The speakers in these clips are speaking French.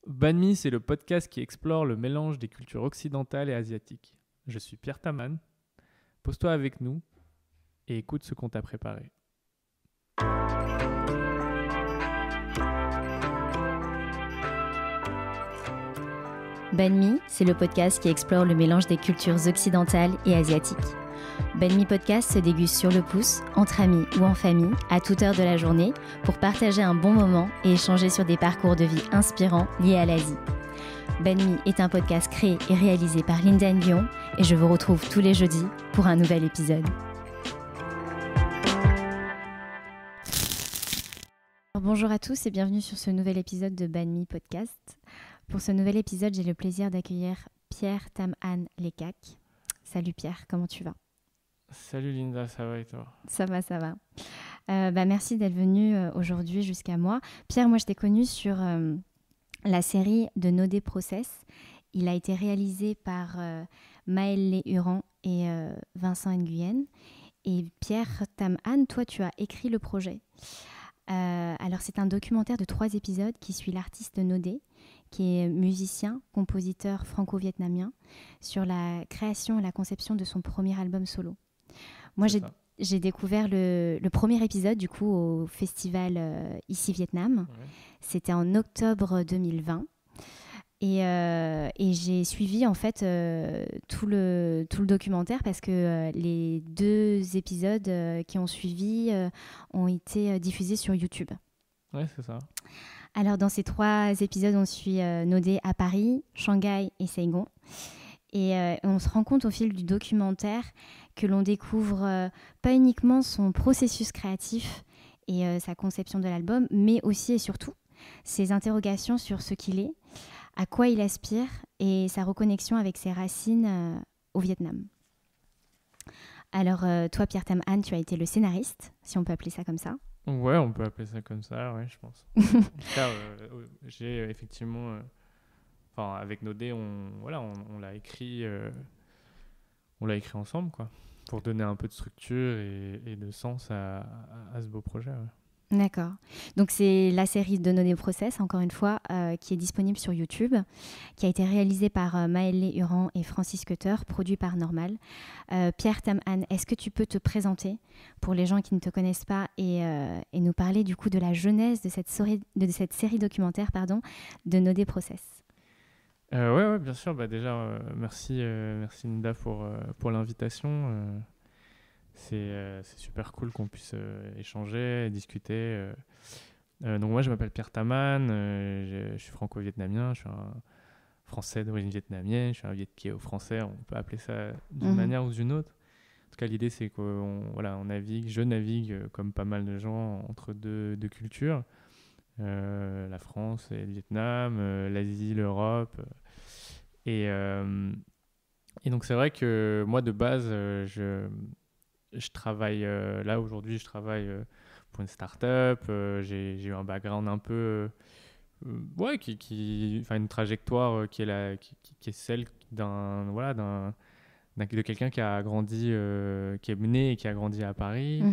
Banh Mi, c'est le podcast qui explore le mélange des cultures occidentales et asiatiques. Je suis Pierre Taman. Pose-toi avec nous et écoute ce qu'on t'a préparé. Banh Mi, c'est le podcast qui explore le mélange des cultures occidentales et asiatiques. Banh Mi Podcast se déguste sur le pouce, entre amis ou en famille, à toute heure de la journée, pour partager un bon moment et échanger sur des parcours de vie inspirants liés à l'Asie. Banh Mi est un podcast créé et réalisé par Linda Nguyen et je vous retrouve tous les jeudis pour un nouvel épisode. Bonjour à tous et bienvenue sur ce nouvel épisode de Banh Mi Podcast. Pour ce nouvel épisode, j'ai le plaisir d'accueillir Pierre Taman Lekak. Salut Pierre, comment tu vas ? Salut Linda, ça va et toi ? Ça va. Merci d'être venu aujourd'hui jusqu'à moi. Pierre, moi je t'ai connu sur la série de No Day Process. Il a été réalisé par Maëlle Huran et Vincent Nguyen. Et Pierre Taman, toi tu as écrit le projet. Alors c'est un documentaire de 3 épisodes qui suit l'artiste No Day, qui est musicien, compositeur franco-vietnamien, sur la création et la conception de son premier album solo. Moi, j'ai découvert le premier épisode du coup au festival Ici Vietnam. Ouais. C'était en octobre 2020. Et j'ai suivi en fait tout le documentaire parce que les 2 épisodes qui ont suivi ont été diffusés sur YouTube. Ouais, c'est ça. Alors dans ces 3 épisodes, on suit No Day à Paris, Shanghai et Saigon. Et on se rend compte au fil du documentaire que l'on découvre pas uniquement son processus créatif et sa conception de l'album, mais aussi et surtout ses interrogations sur ce qu'il est, à quoi il aspire et sa reconnexion avec ses racines au Vietnam. Alors toi, Pierre Taman, tu as été le scénariste, si on peut appeler ça comme ça. Ouais, on peut appeler ça comme ça, ouais, je pense. En tout cas, j'ai effectivement... avec No Day, on l'a écrit ensemble, quoi, pour donner un peu de structure et de sens à ce beau projet. Ouais. D'accord. Donc c'est la série de No Day Process, encore une fois, qui est disponible sur YouTube, qui a été réalisée par Maëlle Huran et Francis Cutter, produit par Normal. Pierre Taman, est-ce que tu peux te présenter pour les gens qui ne te connaissent pas et nous parler du coup de la genèse de cette série documentaire de No Day Process ? Ouais, bien sûr. Déjà, merci Linda pour l'invitation. C'est super cool qu'on puisse échanger, discuter. Donc moi, je m'appelle Pierre Taman, je suis franco-vietnamien, je suis un Français d'origine vietnamienne, je suis un Viet-Kieu français, on peut appeler ça d'une manière ou d'une autre. En tout cas, l'idée, c'est je navigue comme pas mal de gens entre deux cultures. La France et le Vietnam, l'Asie, l'Europe. Et donc, c'est vrai que moi, de base, je travaille là aujourd'hui, je travaille pour une start-up. J'ai eu un background un peu, une trajectoire qui est celle de quelqu'un qui a grandi, qui est né et qui a grandi à Paris.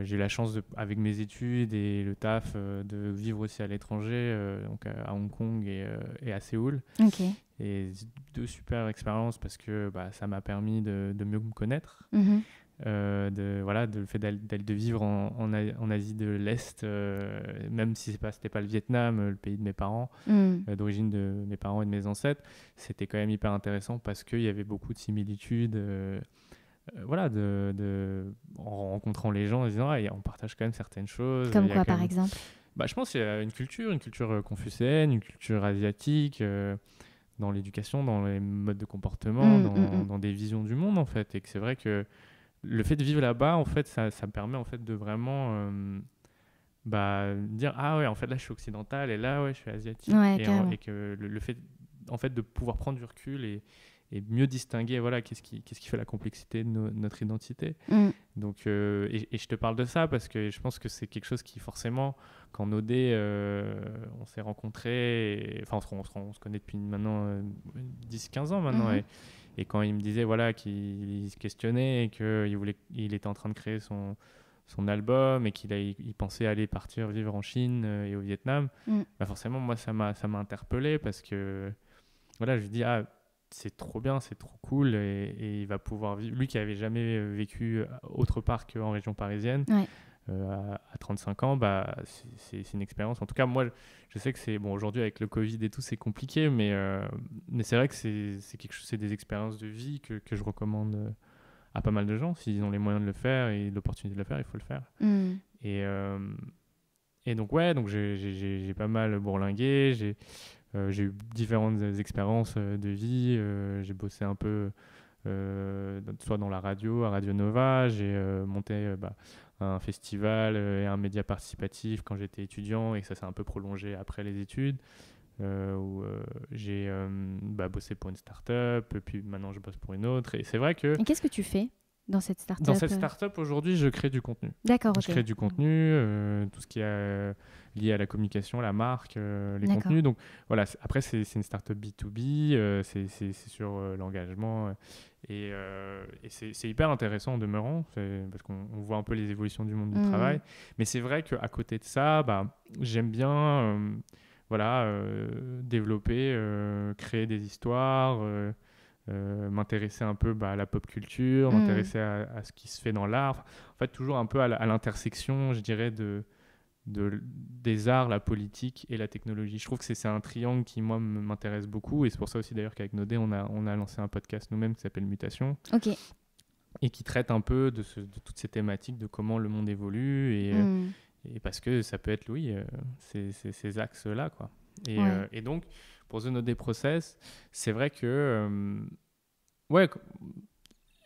J'ai eu la chance, avec mes études et le taf, de vivre aussi à l'étranger, donc à Hong Kong et à Séoul. Okay. Et 2 super expériences parce que ça m'a permis de mieux me connaître. Le fait de vivre en Asie de l'Est, même si c'était pas le Vietnam, le pays de mes parents, d'origine de mes parents et de mes ancêtres, c'était quand même hyper intéressant parce qu'il y avait beaucoup de similitudes. En rencontrant les gens, en disant on partage quand même certaines choses. Comme quoi, par exemple ? Je pense qu'il y a une culture confucéenne, une culture asiatique, dans l'éducation, dans les modes de comportement, dans des visions du monde, en fait. Et que c'est vrai que le fait de vivre là-bas, en fait, ça me permet en fait de vraiment dire en fait là je suis occidental et là je suis asiatique. Et que le fait en fait de pouvoir prendre du recul et mieux distinguer qu'est-ce qui fait la complexité de notre identité. Donc et je te parle de ça parce que je pense que c'est quelque chose qui forcément, quand No Day on s'est rencontrés, on se connaît depuis maintenant 10-15 ans maintenant, et quand il me disait qu'il se questionnait et qu'il était en train de créer son son album et il pensait aller partir vivre en Chine et au Vietnam, bah forcément, moi, ça m'a interpellé parce que, voilà, je lui dis, ah, c'est trop bien, c'est trop cool et il va pouvoir vivre. Lui qui avait jamais vécu autre part qu'en région parisienne, à 35 ans, bah, c'est une expérience. En tout cas, moi, je sais que c'est... Bon, aujourd'hui, avec le Covid et tout, c'est compliqué, mais c'est vrai que c'est quelque chose, c'est des expériences de vie que je recommande à pas mal de gens. S'ils ont les moyens de le faire et l'opportunité de le faire, il faut le faire. Et donc, ouais, donc j'ai pas mal bourlingué, j'ai eu différentes expériences de vie, j'ai bossé un peu soit dans la radio, à Radio Nova, j'ai monté un festival et un média participatif quand j'étais étudiant et ça s'est un peu prolongé après les études, où j'ai bossé pour une start-up, puis maintenant je bosse pour une autre. Et c'est vrai que... Et qu'est-ce que tu fais dans cette start-up? Dans cette start-up, aujourd'hui, je crée du contenu. D'accord, ok. Je crée du contenu, tout ce qui est lié à la communication, la marque, les contenus. Donc voilà, après, c'est une start-up B2B, c'est sur l'engagement. Et c'est hyper intéressant en demeurant, parce qu'on voit un peu les évolutions du monde du travail. Mais c'est vrai qu'à côté de ça, j'aime bien développer, créer des histoires, m'intéresser un peu à la pop culture, m'intéresser à ce qui se fait dans l'art. En fait, toujours un peu à l'intersection, je dirais, des arts, la politique et la technologie. Je trouve que c'est un triangle qui, moi, m'intéresse beaucoup. Et c'est pour ça aussi, d'ailleurs, qu'avec Nodé, on a lancé un podcast nous-mêmes qui s'appelle Mutation. Ok. Et qui traite un peu de toutes ces thématiques, de comment le monde évolue. Et parce que ça peut être, oui, ces axes-là, quoi. Et donc, pour The Nodé Process, c'est vrai que...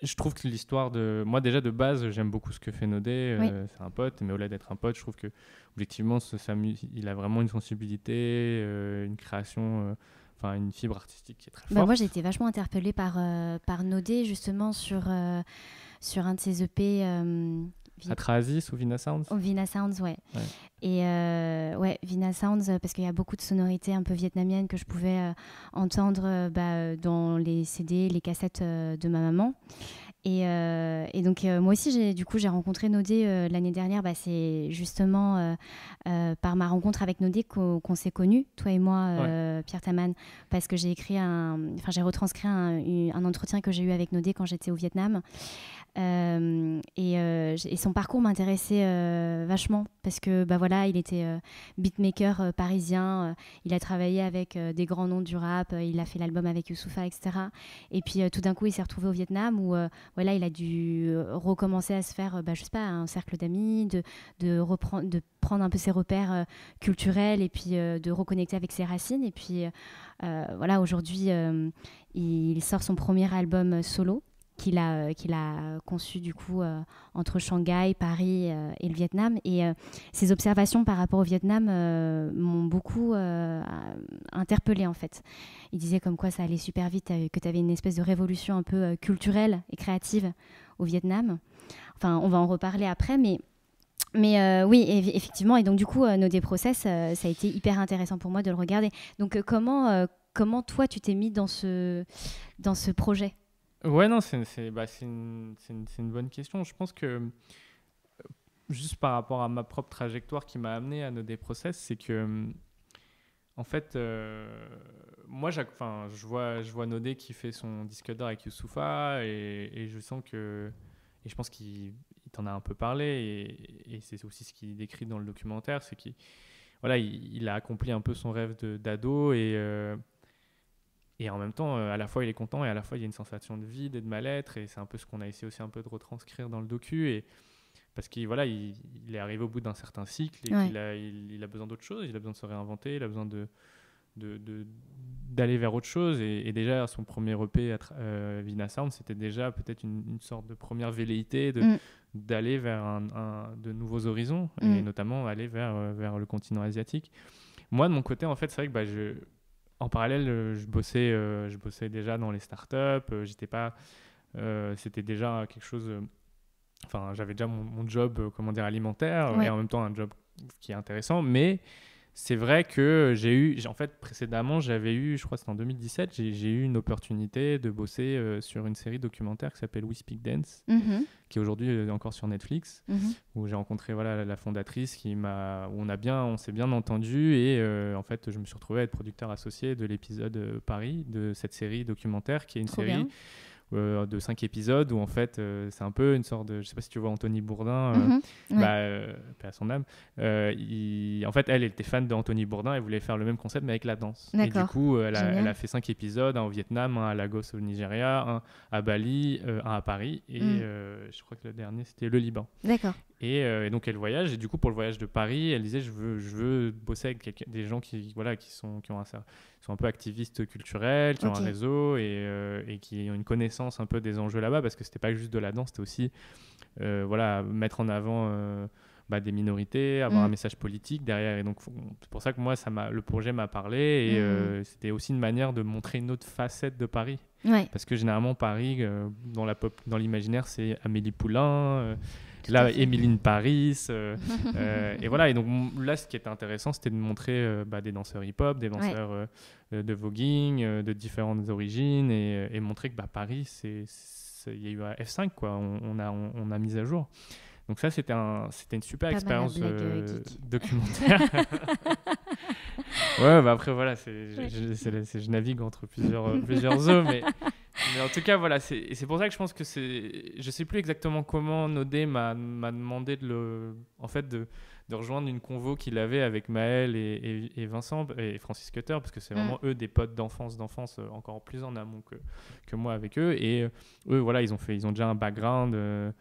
je trouve que l'histoire de... Moi, déjà, de base, j'aime beaucoup ce que fait Nodé. C'est un pote, mais au-delà d'être un pote, je trouve que, objectivement, il a vraiment une sensibilité, une création... une fibre artistique qui est très forte. Moi, j'ai été vachement interpellée par Nodé, justement, sur un de ses EP... Atrahasis ou Vina Sounds? Vina Sounds, ouais. Et Vina Sounds, parce qu'il y a beaucoup de sonorités un peu vietnamiennes que je pouvais entendre dans les CD, les cassettes de ma maman. Et donc, moi aussi, j'ai rencontré Nodé l'année dernière. C'est justement par ma rencontre avec Nodé qu'on s'est connus, toi et moi, Pierre Taman, parce que j'ai retranscrit un entretien que j'ai eu avec Nodé quand j'étais au Vietnam. Et son parcours m'intéressait vachement parce que il était beatmaker parisien, il a travaillé avec des grands noms du rap, il a fait l'album avec Youssoupha, etc. Et puis tout d'un coup il s'est retrouvé au Vietnam où il a dû recommencer à se faire un cercle d'amis, de prendre un peu ses repères culturels et puis de reconnecter avec ses racines. Et puis aujourd'hui il sort son premier album solo qu'il a conçu du coup entre Shanghai, Paris et le Vietnam. Et ses observations par rapport au Vietnam m'ont beaucoup interpellée en fait. Il disait comme quoi ça allait super vite, que tu avais une espèce de révolution un peu culturelle et créative au Vietnam. Enfin, on va en reparler après, mais oui, effectivement. Et donc du coup, Nodé Process, ça a été hyper intéressant pour moi de le regarder. Donc comment toi tu t'es mis dans ce projet? Ouais, non, c'est une bonne question. Je pense que, juste par rapport à ma propre trajectoire qui m'a amené à Nodé Process, c'est que, en fait, moi, je vois Nodé qui fait son disque d'or avec Youssoupha et je sens que... Et je pense qu'il t'en a un peu parlé et c'est aussi ce qu'il décrit dans le documentaire, c'est qu'il il a accompli un peu son rêve d'ado et en même temps, à la fois il est content et à la fois il y a une sensation de vide et de mal-être et c'est un peu ce qu'on a essayé aussi un peu de retranscrire dans le docu parce qu'il il est arrivé au bout d'un certain cycle et qu'il a besoin d'autre chose, il a besoin de se réinventer, il a besoin d'aller vers autre chose et déjà son premier EP Vina Sound, c'était déjà peut-être une sorte de première velléité d'aller vers de nouveaux horizons et notamment aller vers le continent asiatique. Moi de mon côté en fait c'est vrai que en parallèle, je bossais déjà dans les startups. C'était déjà quelque chose. J'avais déjà mon job, alimentaire, et en même temps un job qui est intéressant. Mais c'est vrai que en fait, précédemment, j'avais eu, je crois que c'était en 2017, j'ai eu une opportunité de bosser sur une série documentaire qui s'appelle We Speak Dance, qui est aujourd'hui encore sur Netflix, où j'ai rencontré voilà, la fondatrice où on s'est bien entendu, et en fait, je me suis retrouvé à être producteur associé de l'épisode Paris, de cette série documentaire, qui est une série de 5 épisodes où en fait c'est un peu une sorte de, je sais pas si tu vois Anthony Bourdain, paix à son âme, en fait elle était fan d'Anthony Bourdain, elle voulait faire le même concept mais avec la danse. D'accord. Et du coup elle a fait 5 épisodes, un au Vietnam, un à Lagos au Nigeria, un à Bali, un à Paris, et je crois que le dernier c'était le Liban. D'accord. Et donc elle voyage, et du coup pour le voyage de Paris elle disait je veux bosser avec des gens qui sont un peu activistes culturels, qui ont un réseau, et qui ont une connaissance un peu des enjeux là-bas, parce que c'était pas juste de la danse, c'était aussi mettre en avant des minorités, avoir un message politique derrière. Et donc c'est pour ça que moi le projet m'a parlé, et c'était aussi une manière de montrer une autre facette de Paris. Ouais. Parce que généralement Paris dans l'imaginaire c'est Amélie Poulain, là Émiline Paris, et voilà. Et donc là ce qui était intéressant c'était de montrer des danseurs hip-hop, des danseurs de voguing, de différentes origines, et montrer que Paris il y a eu un F5 quoi, on a mis à jour. Donc ça c'était une super expérience documentaire. Ouais, après voilà, je navigue entre plusieurs eaux, mais en tout cas voilà, c'est pour ça que je pense que je sais plus exactement comment Nodé m'a demandé de rejoindre une convo qu'il avait avec Maël et Vincent et Francis Cutter, parce que c'est vraiment eux des potes d'enfance encore plus en amont que moi avec eux, et eux voilà, ils ont déjà un background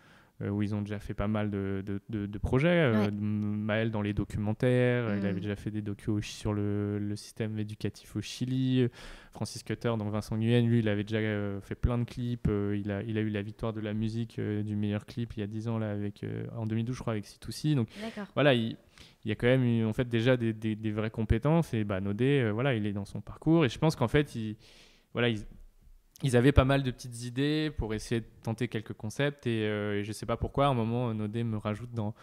où ils ont déjà fait pas mal de projets. Maël dans les documentaires, il avait déjà fait des docus sur le système éducatif au Chili. Francis Cutter, donc Vincent Nguyen, lui, il avait déjà fait plein de clips. Il a eu la victoire de la musique du meilleur clip il y a 10 ans, là, en 2012, je crois, avec C2C. Donc voilà, il y a quand même eu, en fait, déjà des vraies compétences. Et Nodé, voilà, il est dans son parcours. Et je pense qu'en fait, ils avaient pas mal de petites idées pour essayer de tenter quelques concepts, et je sais pas pourquoi à un moment Nodé me rajoute dans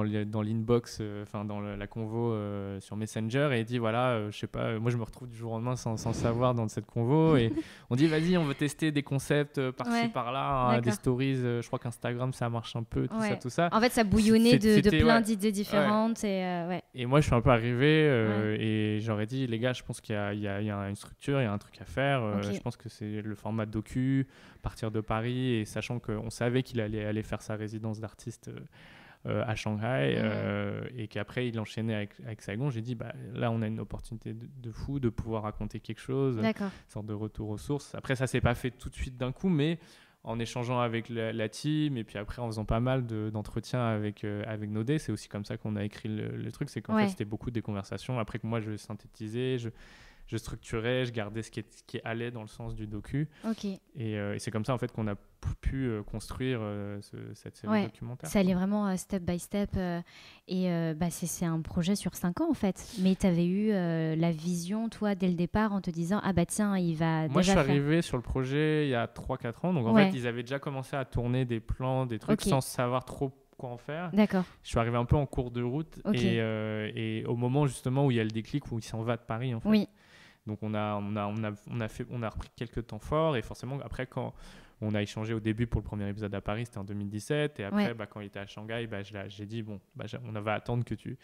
l'inbox, dans la convo sur Messenger, et il dit voilà, je sais pas, moi je me retrouve du jour au lendemain sans savoir dans cette convo, et on dit vas-y, on veut tester des concepts par-ci par-là, des stories, je crois qu'Instagram ça marche un peu, tout ça. En fait ça bouillonnait de plein d'idées différentes, et moi je suis un peu arrivé, et j'aurais dit les gars, je pense qu'il y a une structure, il y a un truc à faire, je pense que c'est le format docu, partir de Paris, et sachant qu'on savait qu'il allait aller faire sa résidence d'artiste à Shanghai, et qu'après il enchaînait avec Saigon. J'ai dit là on a une opportunité de fou de pouvoir raconter quelque chose, une sorte de retour aux sources. Après ça s'est pas fait tout de suite d'un coup, mais en échangeant avec la team, et puis après en faisant pas mal d'entretiens avec Nodé, c'est aussi comme ça qu'on a écrit le truc. C'est qu'en fait c'était beaucoup des conversations, après que moi je synthétisais, je structurais, je gardais ce qui allait dans le sens du docu. Et c'est comme ça en fait qu'on a pu construire cette série documentaire. Ça allait vraiment step by step, et c'est un projet sur 5 ans en fait. Mais tu avais eu la vision toi dès le départ en te disant tiens, il va moi je suis arrivé sur le projet il y a 3-4 ans, donc en fait ils avaient déjà commencé à tourner des plans, des trucs sans savoir trop quoi en faire. D'accord. Je suis arrivé un peu en cours de route, et au moment justement où il y a le déclic, où il s'en va de Paris en fait. Oui. Donc on a repris quelques temps forts, et forcément après quand on a échangé au début pour le premier épisode à Paris, c'était en 2017, et après quand il était à Shanghai, j'ai dit on va attendre que tu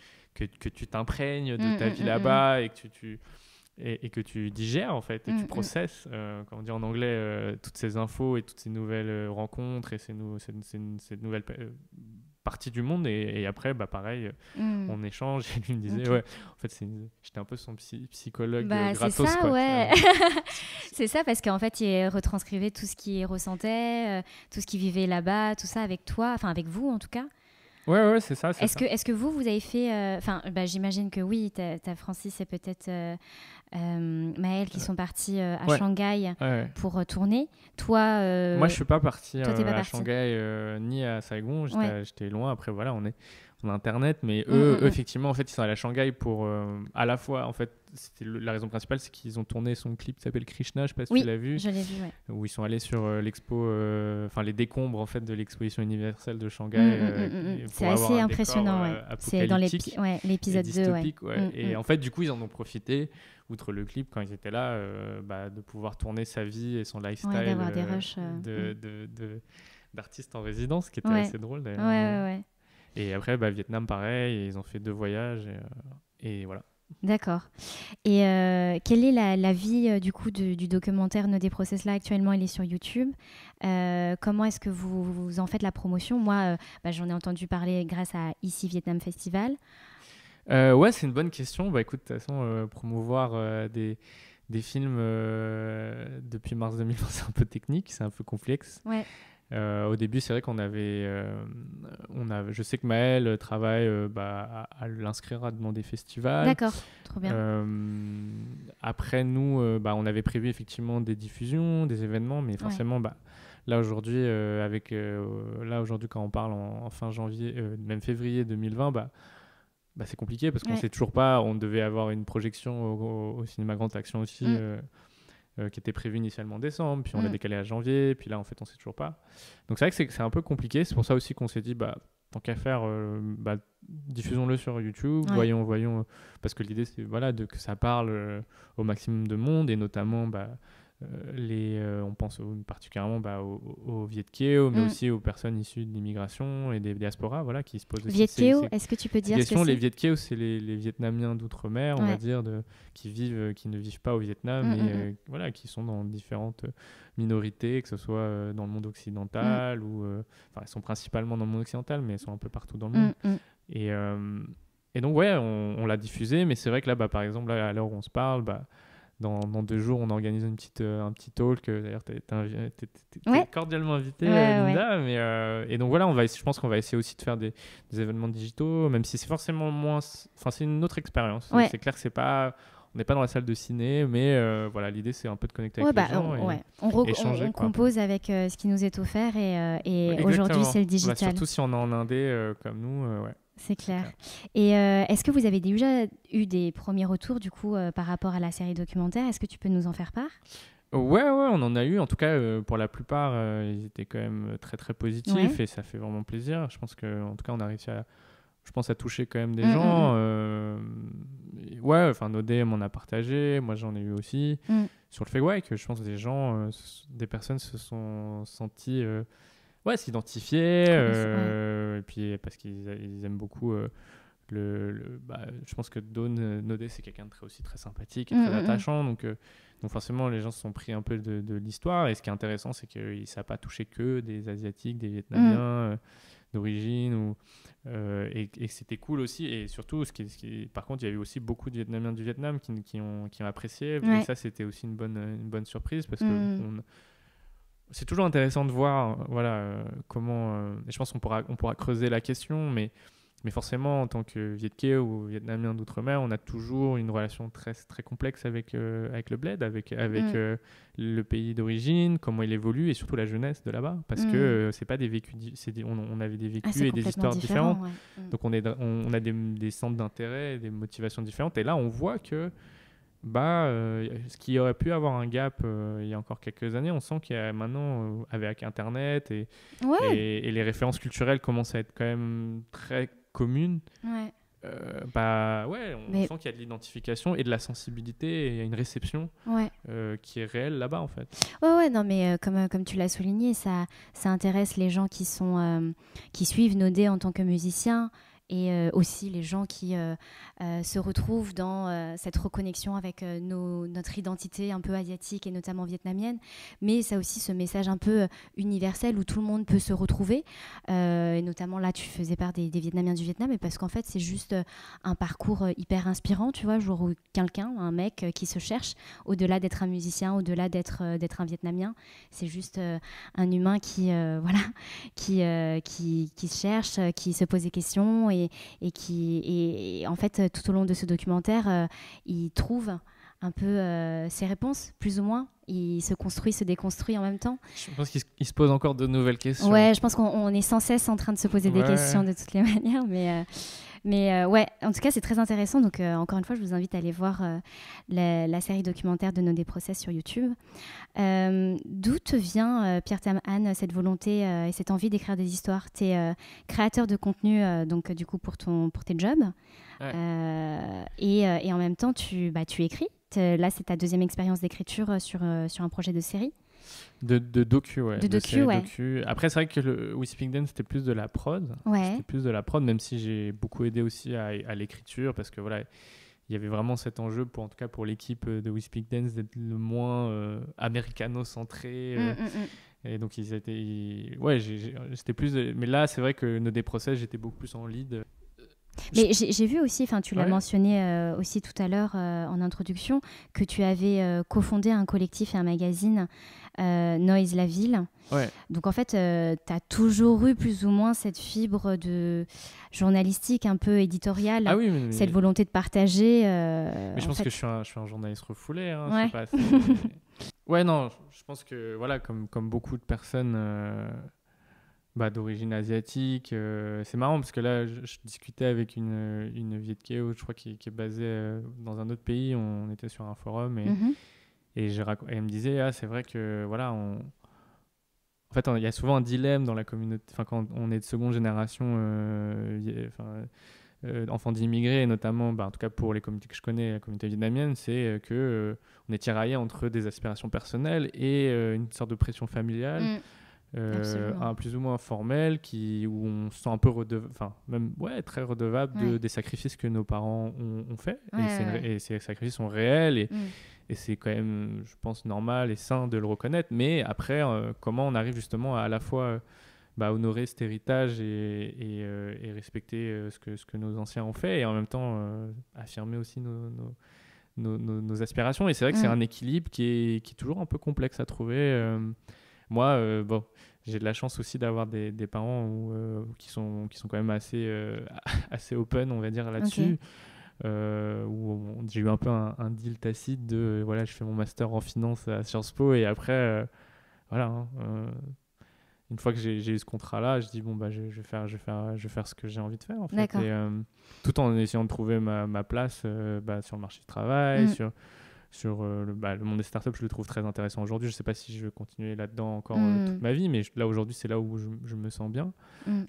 t'imprègnes de ta vie là-bas, et que tu digères en fait, et tu processes, comme on dit en anglais, toutes ces infos et toutes ces nouvelles rencontres et ces nouvelles partie du monde, et après pareil, on échange, et lui me disait en fait j'étais un peu son psychologue gratos, c'est ça, quoi, c'est ça, parce qu'en fait il retranscrivait tout ce qu'il ressentait, tout ce qu'il vivait là-bas, tout ça avec toi, enfin avec vous en tout cas. Ouais, c'est ça. Est-ce que vous avez fait... j'imagine que oui, t'as Francis et peut-être Maël qui sont partis à Shanghai pour tourner. Toi... Moi, je ne suis pas parti à Shanghai ni à Saigon. J'étais loin. Après, voilà, on a Internet, mais eux, effectivement, en fait, ils sont allés à Shanghai pour à la fois, en fait, c'était la raison principale, c'est qu'ils ont tourné son clip qui s'appelle Krishna, je sais pas si tu l'as vu. Oui, je l'ai vu, ouais. Où ils sont allés sur l'expo, enfin les décombres en fait de l'exposition universelle de Shanghai. C'est assez impressionnant, ouais. C'est dans l'épisode 2, ouais. Et en fait, du coup, ils en ont profité, outre le clip, quand ils étaient là, de pouvoir tourner sa vie et son lifestyle d'avoir des rushs, d'artistes en résidence, qui était assez drôle d'ailleurs. Ouais. Et après, Vietnam, pareil, et ils ont fait 2 voyages, et voilà. D'accord. Et quelle est la vie du coup du documentaire No Day Process là actuellement? Il est sur YouTube. Comment est-ce que vous en faites la promotion? Moi, j'en ai entendu parler grâce à Ici Vietnam Festival. Ouais, c'est une bonne question. Écoute, de toute façon, promouvoir des films depuis mars 2020, c'est un peu technique, c'est un peu complexe. Ouais. Au début, c'est vrai qu'on avait, je sais que Maëlle travaille à l'inscrire dans des festivals. D'accord, trop bien. Après, nous, on avait prévu effectivement des diffusions, des événements, mais forcément, là aujourd'hui, aujourd'hui, quand on parle en fin janvier, même février 2020, c'est compliqué parce qu'on sait toujours pas. On devait avoir une projection au cinéma Grande Action aussi. Qui était prévu initialement en décembre, puis on l'a décalé à janvier, puis là en fait on sait toujours pas. Donc c'est vrai que c'est un peu compliqué, c'est pour ça aussi qu'on s'est dit tant qu'à faire, diffusons-le sur YouTube, voyons, parce que l'idée c'est que ça parle au maximum de monde, et notamment on pense particulièrement aux Viet Kieu, mais aussi aux personnes issues de l'immigration et des diasporas, qui se posent aussi Viet Kieu, est-ce que tu peux dire ce que c'est? Les Viet Kieu, c'est les Vietnamiens d'outre-mer, on va dire, qui ne vivent pas au Vietnam, et qui sont dans différentes minorités, que ce soit dans le monde occidental ou, elles sont principalement dans le monde occidental, mais elles sont un peu partout dans le monde. Et donc on l'a diffusé, mais c'est vrai que là, par exemple, à l'heure où on se parle, dans 2 jours, on organise un petit talk. D'ailleurs, tu es cordialement invité, Linda. Mais, et donc voilà, je pense qu'on va essayer aussi de faire des événements digitaux, même si c'est forcément moins... Enfin, c'est une autre expérience. C'est clair que on n'est pas dans la salle de ciné, mais l'idée, c'est un peu de connecter avec les gens et échanger. On compose avec ce qui nous est offert, et aujourd'hui, c'est le digital. Surtout si on est en indé comme nous, C'est clair. Et est-ce que vous avez déjà eu des premiers retours du coup par rapport à la série documentaire? Est-ce que tu peux nous en faire part? Ouais, on en a eu. En tout cas, pour la plupart, ils étaient quand même très très positifs et ça fait vraiment plaisir. Je pense qu'en tout cas, on a réussi à toucher quand même des gens. Nos DM on a partagé. Moi, j'en ai eu aussi. Sur le fait que je pense que des personnes se sont senties... s'identifier, et puis parce qu'ils aiment beaucoup je pense que Dawn Nodé, c'est quelqu'un de très sympathique et très attachant, donc forcément les gens se sont pris un peu de l'histoire, et ce qui est intéressant, c'est que ça n'a pas touché que des Asiatiques, des Vietnamiens d'origine, et c'était cool aussi, et surtout par contre il y a eu aussi beaucoup de Vietnamiens du Vietnam qui ont apprécié, et ça c'était aussi une bonne surprise, parce que c'est toujours intéressant de voir comment... et je pense qu'on pourra creuser la question, mais forcément, en tant que Viet Kieu ou Vietnamien d'outre-mer, on a toujours une relation très, très complexe avec le bled, avec le pays d'origine, comment il évolue, et surtout la jeunesse de là-bas, parce que c'est pas des vécus... on avait des vécus et des histoires différentes. Donc on a des centres d'intérêt, des motivations différentes, et là on voit que ce qui aurait pu avoir un gap il y a encore quelques années, on sent qu'il y a maintenant, avec Internet et les références culturelles commencent à être quand même très communes. On sent qu'il y a de l'identification et de la sensibilité, et il y a une réception qui est réelle là-bas, en fait. Non, mais comme tu l'as souligné, ça intéresse les gens qui suivent Nodé en tant que musicien, et aussi les gens qui se retrouvent dans cette reconnexion avec notre identité un peu asiatique et notamment vietnamienne, mais ça a aussi ce message un peu universel où tout le monde peut se retrouver, et notamment là tu faisais part des Vietnamiens du Vietnam, et parce qu'en fait c'est juste un parcours hyper inspirant, tu vois, genre un mec qui se cherche au-delà d'être un musicien, au-delà d'être un Vietnamien, c'est juste un humain qui se cherche, qui se pose des questions, et en fait tout au long de ce documentaire il trouve un peu ses réponses, plus ou moins. Il se construit, se déconstruit en même temps. Je pense qu'il se pose encore de nouvelles questions. Ouais, je pense qu'on est sans cesse en train de se poser des questions de toutes les manières, mais ouais, en tout cas, c'est très intéressant. Donc, encore une fois, je vous invite à aller voir la série documentaire de No Process sur YouTube. D'où te vient, Pierre Tam-Anh, cette volonté et cette envie d'écrire des histoires? Tu es créateur de contenu, donc du coup, pour tes jobs. Ouais. Et en même temps, tu écris. Là, c'est ta deuxième expérience d'écriture sur un projet de série. De docu, ouais. De docu, ouais. Docu. Après, c'est vrai que le We Speak Dance, c'était plus de la prod. Ouais. C'était plus de la prod, même si j'ai beaucoup aidé aussi à l'écriture, parce que voilà, il y avait vraiment cet enjeu, en tout cas pour l'équipe de We Speak Dance, d'être le moins américano-centré. Et donc, j'étais plus... Mais là, c'est vrai que No Process, j'étais beaucoup plus en lead. Mais j'ai vu aussi, tu l'as mentionné aussi tout à l'heure en introduction, que tu avais cofondé un collectif et un magazine, Noise la Ville. Ouais. Donc en fait, tu as toujours eu plus ou moins cette fibre de journalistique un peu éditoriale, cette volonté de partager. Mais je pense que je suis un journaliste refoulé. Hein, ouais. C'est pas, ouais, non, je pense que voilà, comme beaucoup de personnes... d'origine asiatique. C'est marrant parce que là, je discutais avec une Viet-Kieu, je crois, qui est basée dans un autre pays. On était sur un forum et elle me disait, c'est vrai que voilà, en fait, il y a souvent un dilemme dans la communauté. Enfin, quand on est de seconde génération, enfants d'immigrés, et notamment, en tout cas pour les communautés que je connais, la communauté vietnamienne, c'est que on est tiraillé entre des aspirations personnelles et une sorte de pression familiale. Plus ou moins formel, où on se sent un peu très redevable des sacrifices que nos parents ont fait. Et ces sacrifices sont réels et c'est quand même, je pense, normal et sain de le reconnaître. Mais après, comment on arrive justement à la fois honorer cet héritage et respecter ce que nos anciens ont fait et en même temps affirmer aussi nos aspirations. Et c'est vrai que c'est un équilibre qui est toujours un peu complexe à trouver. Moi, j'ai de la chance aussi d'avoir des parents qui sont quand même assez open, on va dire, là-dessus. Où j'ai eu un peu un deal tacite de voilà, je fais mon master en finance à Sciences Po et après, une fois que j'ai eu ce contrat-là, je dis je vais faire ce que j'ai envie de faire en fait. Et, tout en essayant de trouver ma place sur le marché du travail, sur le monde des startups, je le trouve très intéressant aujourd'hui. Je ne sais pas si je veux continuer là-dedans encore toute ma vie, mais là, aujourd'hui, c'est là où je me sens bien.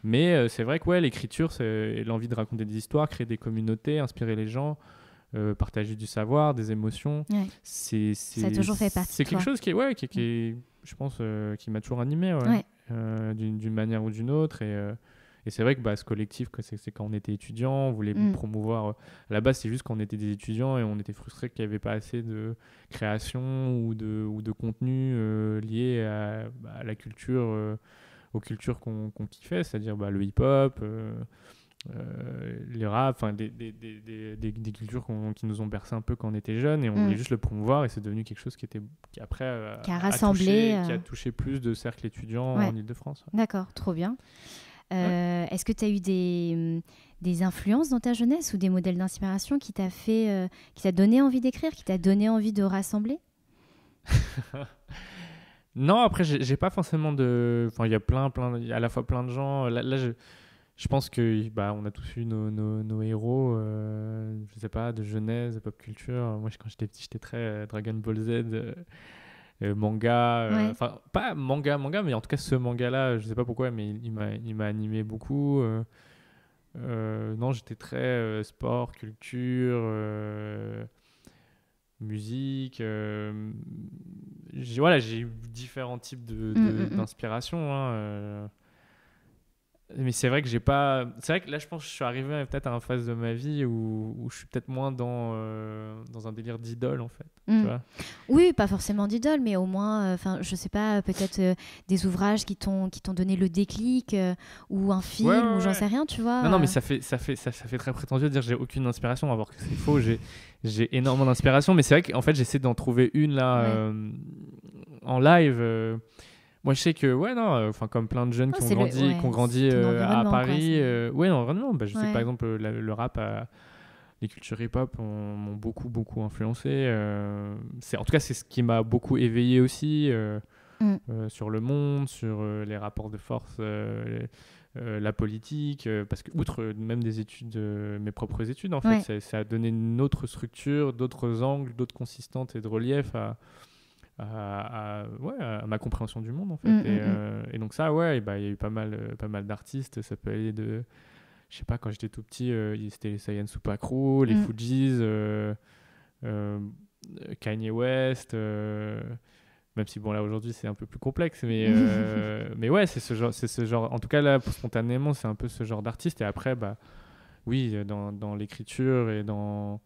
Mais c'est vrai que l'écriture, c'est l'envie de raconter des histoires, créer des communautés, inspirer les gens, partager du savoir, des émotions. Ouais. Ça a toujours fait partie de toi. C'est quelque chose qui est, je pense, qui m'a toujours animé d'une manière ou d'une autre. Et c'est vrai que ce collectif, c'est quand on était étudiant, on voulait promouvoir. À la base, c'est juste quand on était des étudiants et on était frustrés qu'il n'y avait pas assez de création ou de contenu lié à la culture, aux cultures qu'on kiffait, c'est-à-dire le hip-hop, les rap, des cultures qui nous ont bercé un peu quand on était jeunes et on voulait juste le promouvoir et c'est devenu quelque chose qui après qui a rassemblé, qui a touché plus de cercles étudiants en Ile-de-France. D'accord, trop bien. Est-ce que tu as eu des influences dans ta jeunesse ou des modèles d'inspiration qui t'a donné envie d'écrire, qui t'a donné envie de rassembler? Non, après j'ai pas forcément il y a à la fois plein de gens. Là je pense que on a tous eu nos héros, je sais pas, de jeunesse, de pop culture. Moi quand j'étais petit, j'étais très Dragon Ball Z. Manga, pas manga, mais en tout cas ce manga-là, je sais pas pourquoi, mais il m'a animé beaucoup. Non, j'étais très sport, culture, musique. J'ai eu différents types d'inspiration. Mais c'est vrai que j'ai pas. C'est vrai que là, je pense que je suis arrivé peut-être à une phase de ma vie où je suis peut-être moins dans un délire d'idole en fait. Tu vois. Oui, pas forcément d'idole, mais au moins, je sais pas, peut-être des ouvrages qui t'ont donné le déclic ou un film ou j'en sais rien, tu vois. Non, mais ça fait très prétentieux de dire que j'ai aucune inspiration, à voir que c'est faux. J'ai énormément d'inspiration, mais c'est vrai qu'en fait, j'essaie d'en trouver une là en live. Moi, je sais que, comme plein de jeunes qui ont grandi à Paris, l'environnement. Je sais que par exemple, le rap les cultures hip-hop m'ont beaucoup influencé. En tout cas, c'est ce qui m'a beaucoup éveillé aussi sur le monde, sur les rapports de force, la politique, parce que outre même des études, mes propres études, en fait, ça a donné une autre structure, d'autres angles, d'autres consistantes et de relief à ma compréhension du monde, en fait. Et donc ça, il y a eu pas mal d'artistes. Ça peut aller de, je sais pas, quand j'étais tout petit, c'était les Saiyan Supakru, les Fujis, Kanye West, même si bon là aujourd'hui c'est un peu plus complexe, mais ouais, c'est ce genre, en tout cas là spontanément c'est un peu ce genre d'artiste. Et après oui, dans l'écriture et dans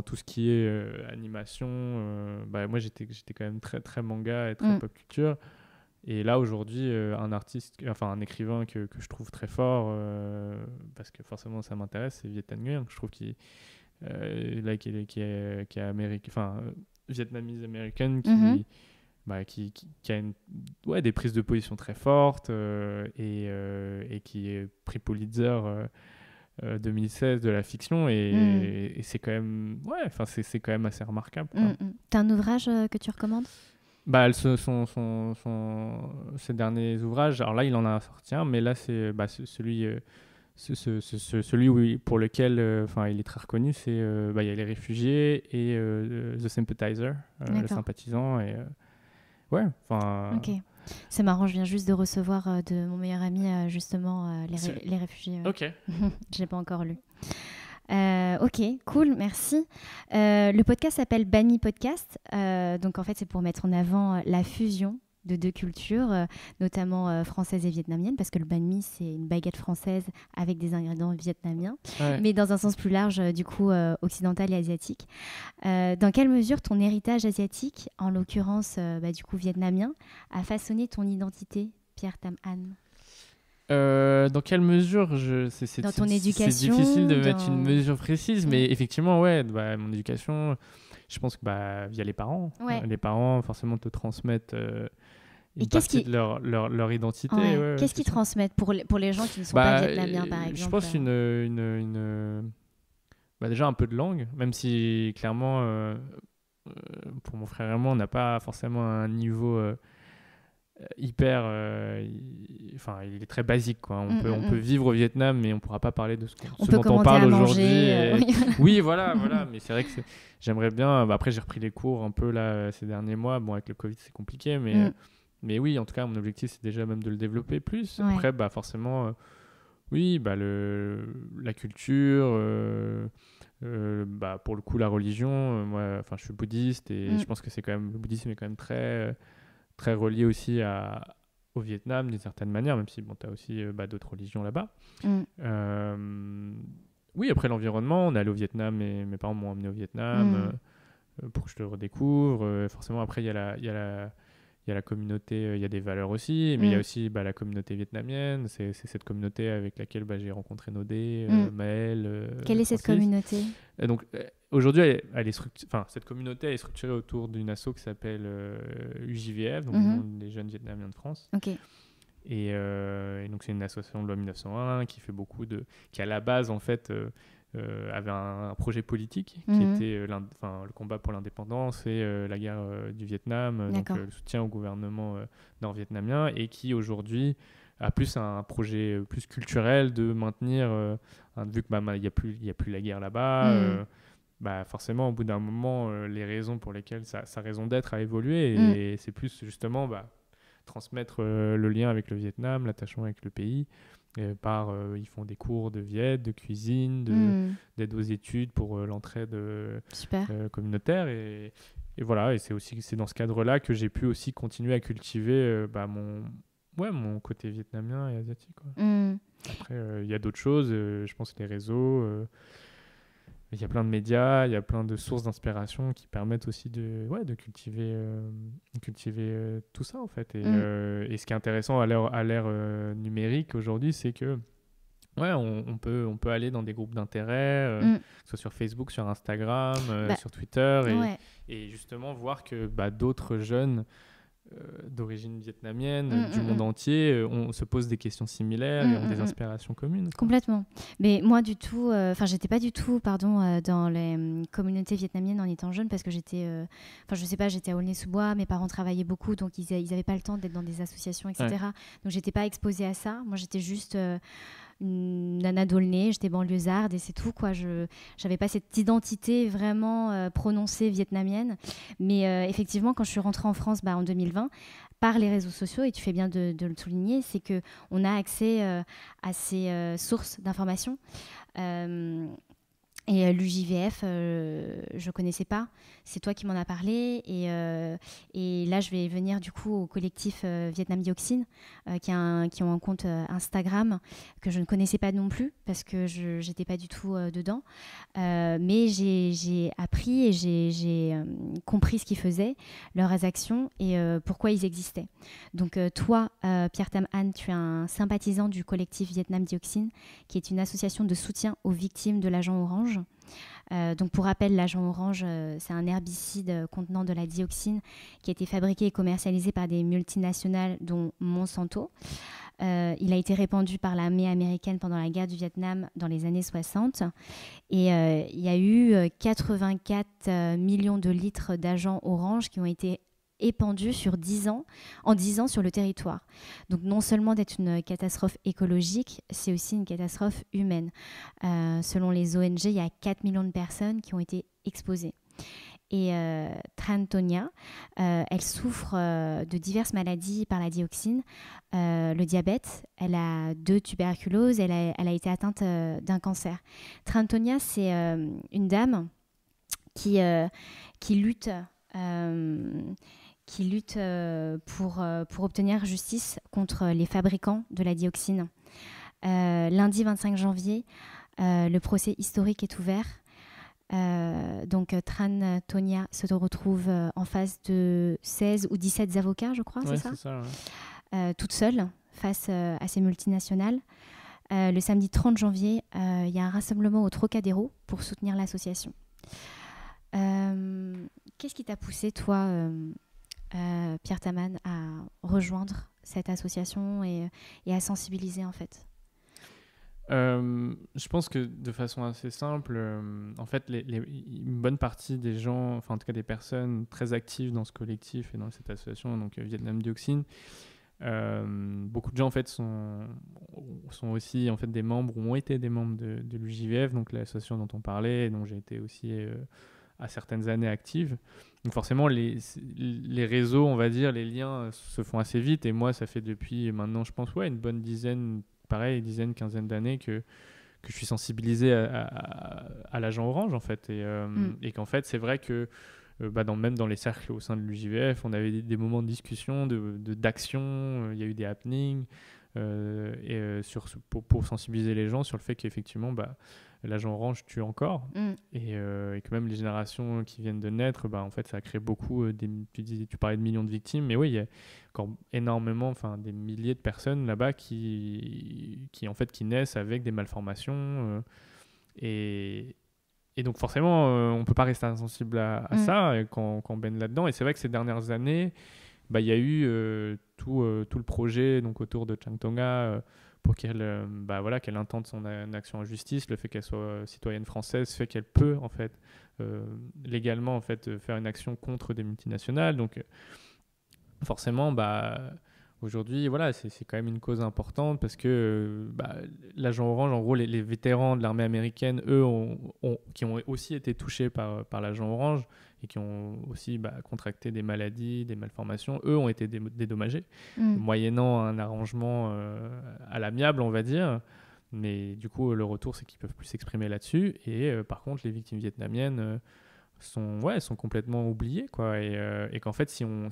tout ce qui est animation, moi j'étais quand même très très manga et très pop culture. Et là aujourd'hui un écrivain que je trouve très fort, parce que forcément ça m'intéresse, c'est Viet Thanh Nguyen. Je trouve qu'il est vietnamese américaine, qui a des prises de position très fortes, et qui est prix Pulitzer 2016 de la fiction, et c'est quand même c'est quand même assez remarquable. T'as un ouvrage que tu recommandes? Ses derniers ouvrages, alors là il en a sorti un, mais là c'est celui pour lequel il est très reconnu, c'est il y a Les Réfugiés et The Sympathizer, le sympathisant. Et ok, c'est marrant, je viens juste de recevoir de mon meilleur ami justement les Réfugiés. Ok. Je l'ai pas encore lu. Ok, cool, merci. Le podcast s'appelle Bani Podcast. Donc en fait, c'est pour mettre en avant la fusion de deux cultures, notamment françaises et vietnamiennes, parce que le banh mi, c'est une baguette française avec des ingrédients vietnamiens, mais dans un sens plus large, du coup, occidental et asiatique. Dans quelle mesure ton héritage asiatique, en l'occurrence du coup vietnamien, a façonné ton identité, Pierre Tam Anh? Dans quelle mesure dans ton éducation, c'est difficile de mettre une mesure précise, mais effectivement, mon éducation, je pense que via les parents. Les parents, forcément, te transmettent une partie de leur identité. Qu'est-ce qu'ils transmettent pour les gens qui ne sont pas vietnamiens, par exemple? Je pense déjà un peu de langue, même si clairement, pour mon frère et moi, on n'a pas forcément un niveau hyper, il est très basique, quoi. On peut vivre au Vietnam, mais on pourra pas parler de ce dont on parle aujourd'hui. Oui, voilà, mais c'est vrai que j'aimerais bien. Après, j'ai repris les cours un peu là ces derniers mois. Bon, avec le Covid, c'est compliqué, mais oui, en tout cas, mon objectif, c'est déjà même de le développer plus. Après, forcément, la culture, pour le coup, la religion. Moi, je suis bouddhiste, et je pense que le bouddhisme est quand même très très relié aussi au Vietnam d'une certaine manière, même si tu as aussi d'autres religions là-bas. Oui, après l'environnement, on est allé au Vietnam, et mes parents m'ont emmené au Vietnam pour que je le redécouvre. Forcément, après, il y a la communauté, il y a des valeurs aussi, mais il y a aussi la communauté vietnamienne. C'est cette communauté avec laquelle j'ai rencontré Nodé, Maël. Quelle est cette communauté? Donc, aujourd'hui, cette communauté elle est structurée autour d'une asso qui s'appelle UJVF, donc les jeunes vietnamiens de France. Okay. Et donc c'est une association de loi 1901 qui à la base en fait avait un projet politique qui était le combat pour l'indépendance et la guerre du Vietnam, donc le soutien au gouvernement nord-vietnamien, et qui aujourd'hui a plus un projet plus culturel de maintenir, vu que il y a plus la guerre là-bas. Forcément, au bout d'un moment, les raisons pour lesquelles sa raison d'être a évolué, et c'est plus justement transmettre le lien avec le Vietnam, l'attachement avec le pays, ils font des cours de Viet, de cuisine, d'aide aux études pour l'entraide communautaire, et voilà, et c'est dans ce cadre-là que j'ai pu aussi continuer à cultiver mon côté vietnamien et asiatique, quoi. Après, il y a d'autres choses, je pense que les réseaux... il y a plein de médias, il y a plein de sources d'inspiration qui permettent aussi de cultiver tout ça, en fait. Et ce qui est intéressant à l'ère numérique aujourd'hui, c'est que on peut aller dans des groupes d'intérêt, que ce soit sur Facebook, sur Instagram, sur Twitter, et justement voir que d'autres jeunes d'origine vietnamienne, du monde entier, on se pose des questions similaires et ont des inspirations communes. Complètement. Mais moi, du tout, j'étais pas du tout, dans les communautés vietnamiennes en étant jeune parce que j'étais, je sais pas, j'étais à Aulnay-sous-Bois, mes parents travaillaient beaucoup, donc ils avaient pas le temps d'être dans des associations, etc. Ouais. Donc j'étais pas exposée à ça. Moi, j'étais juste une nana d'Aulnay, j'étais banlieusarde et c'est tout, quoi. J'avais pas cette identité vraiment prononcée vietnamienne. Mais effectivement, quand je suis rentrée en France en 2020, par les réseaux sociaux, et tu fais bien de le souligner, c'est qu'on a accès à ces sources d'informations. Et l'UJVF, je ne connaissais pas. C'est toi qui m'en as parlé. Et là, je vais venir du coup au collectif Vietnam Dioxine, qui ont un compte Instagram que je ne connaissais pas non plus parce que je n'étais pas du tout dedans. Mais j'ai appris et j'ai compris ce qu'ils faisaient, leurs actions et pourquoi ils existaient. Donc toi, Pierre Tam Han, tu es un sympathisant du collectif Vietnam Dioxine, qui est une association de soutien aux victimes de l'agent orange. Donc pour rappel, l'agent orange, c'est un herbicide contenant de la dioxine qui a été fabriqué et commercialisé par des multinationales dont Monsanto. Il a été répandu par l'armée américaine pendant la guerre du Vietnam dans les années 60. Et il y a eu 84 millions de litres d'agent orange qui ont été épandus en 10 ans sur le territoire. Donc non seulement d'être une catastrophe écologique, c'est aussi une catastrophe humaine. Selon les ONG, il y a 4 millions de personnes qui ont été exposées. Et Tran Tonia, elle souffre de diverses maladies par la dioxine, le diabète, elle a 2 tuberculoses, elle a été atteinte d'un cancer. Tran Tonia, c'est une dame qui lutte pour obtenir justice contre les fabricants de la dioxine. Lundi 25 janvier, le procès historique est ouvert. Donc Tran Tonia se retrouve en face de 16 ou 17 avocats, je crois, ouais, c'est ça, c'est ça ouais. Toute seule face à ces multinationales. Le samedi 30 janvier, il y a un rassemblement au Trocadéro pour soutenir l'association. Qu'est-ce qui t'a poussé, toi, Pierre Tam Han, à rejoindre cette association et à sensibiliser, en fait? Je pense que de façon assez simple, en fait, une bonne partie des gens, enfin en tout cas des personnes très actives dans ce collectif et dans cette association, donc Vietnam Dioxine, beaucoup de gens en fait sont aussi en fait des membres ou ont été des membres de l'UJVF, donc l'association dont on parlait, et dont j'ai été aussi à certaines années active. Donc forcément les réseaux, on va dire, les liens se font assez vite, et moi ça fait depuis maintenant je pense une bonne dizaine, quinzaine d'années que je suis sensibilisé à l'agent orange en fait, et qu'en fait c'est vrai que même dans les cercles au sein de l'UJVF, on avait des moments de discussion, d'action, il y a eu des happenings pour sensibiliser les gens sur le fait qu'effectivement l'agent orange tue encore, et que même les générations qui viennent de naître, en fait ça a créé beaucoup, tu parlais de millions de victimes, mais oui, il y a encore énormément, des milliers de personnes là-bas qui naissent avec des malformations, et donc forcément on ne peut pas rester insensible à ça quand on baigne là-dedans. Et c'est vrai que ces dernières années, il y a eu tout le projet donc autour de Tran Tonia, pour qu'elle intente son action en justice. Le fait qu'elle soit citoyenne française fait qu'elle peut en fait légalement en fait faire une action contre des multinationales. Donc forcément aujourd'hui c'est quand même une cause importante, parce que l'agent orange, en gros les vétérans de l'armée américaine, eux qui ont aussi été touchés par l'agent orange et qui ont aussi contracté des maladies, des malformations, eux ont été dédommagés, moyennant un arrangement à l'amiable, on va dire. Mais du coup, le retour, c'est qu'ils ne peuvent plus s'exprimer là-dessus. Et par contre, les victimes vietnamiennes sont complètement oubliées, quoi. Et qu'en fait, en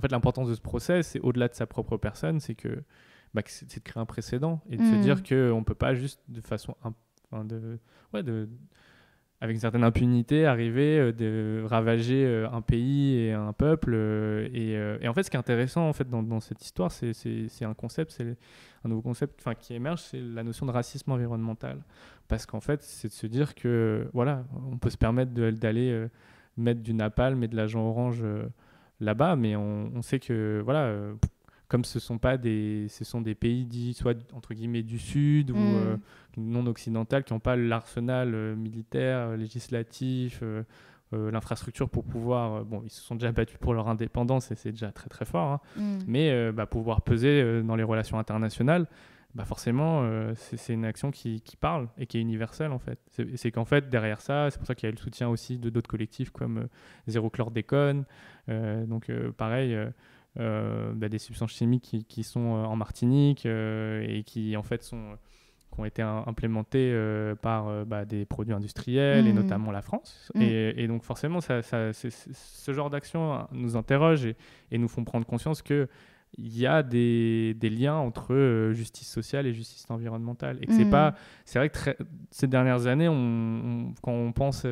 fait, l'importance de ce procès, c'est au-delà de sa propre personne, c'est c'est de créer un précédent et de se dire qu'on ne peut pas juste de façon avec une certaine impunité, arriver de ravager un pays et un peuple. Et en fait, ce qui est intéressant en fait, dans cette histoire, c'est un concept, c'est un nouveau concept qui émerge, c'est la notion de racisme environnemental. Parce qu'en fait, c'est de se dire que on peut se permettre d'aller mettre du napalm et de l'agent orange là-bas, mais on sait que voilà, comme ce sont des pays dits soit entre guillemets du Sud ou non occidental qui n'ont pas l'arsenal militaire, législatif, l'infrastructure pour pouvoir, bon, ils se sont déjà battus pour leur indépendance et c'est déjà très très fort, hein, mais pouvoir peser dans les relations internationales, forcément, c'est une action qui parle et qui est universelle en fait. C'est qu'en fait, derrière ça, c'est pour ça qu'il y a eu le soutien aussi de d'autres collectifs comme Zéro Chlordécone, donc pareil, des substances chimiques qui sont en Martinique et qui en fait qui ont été implémentées par des produits industriels et notamment la France. Et donc forcément, ce genre d'actions nous interroge et nous font prendre conscience que il y a des liens entre justice sociale et justice environnementale. Et que c'est vrai que ces dernières années, quand on pense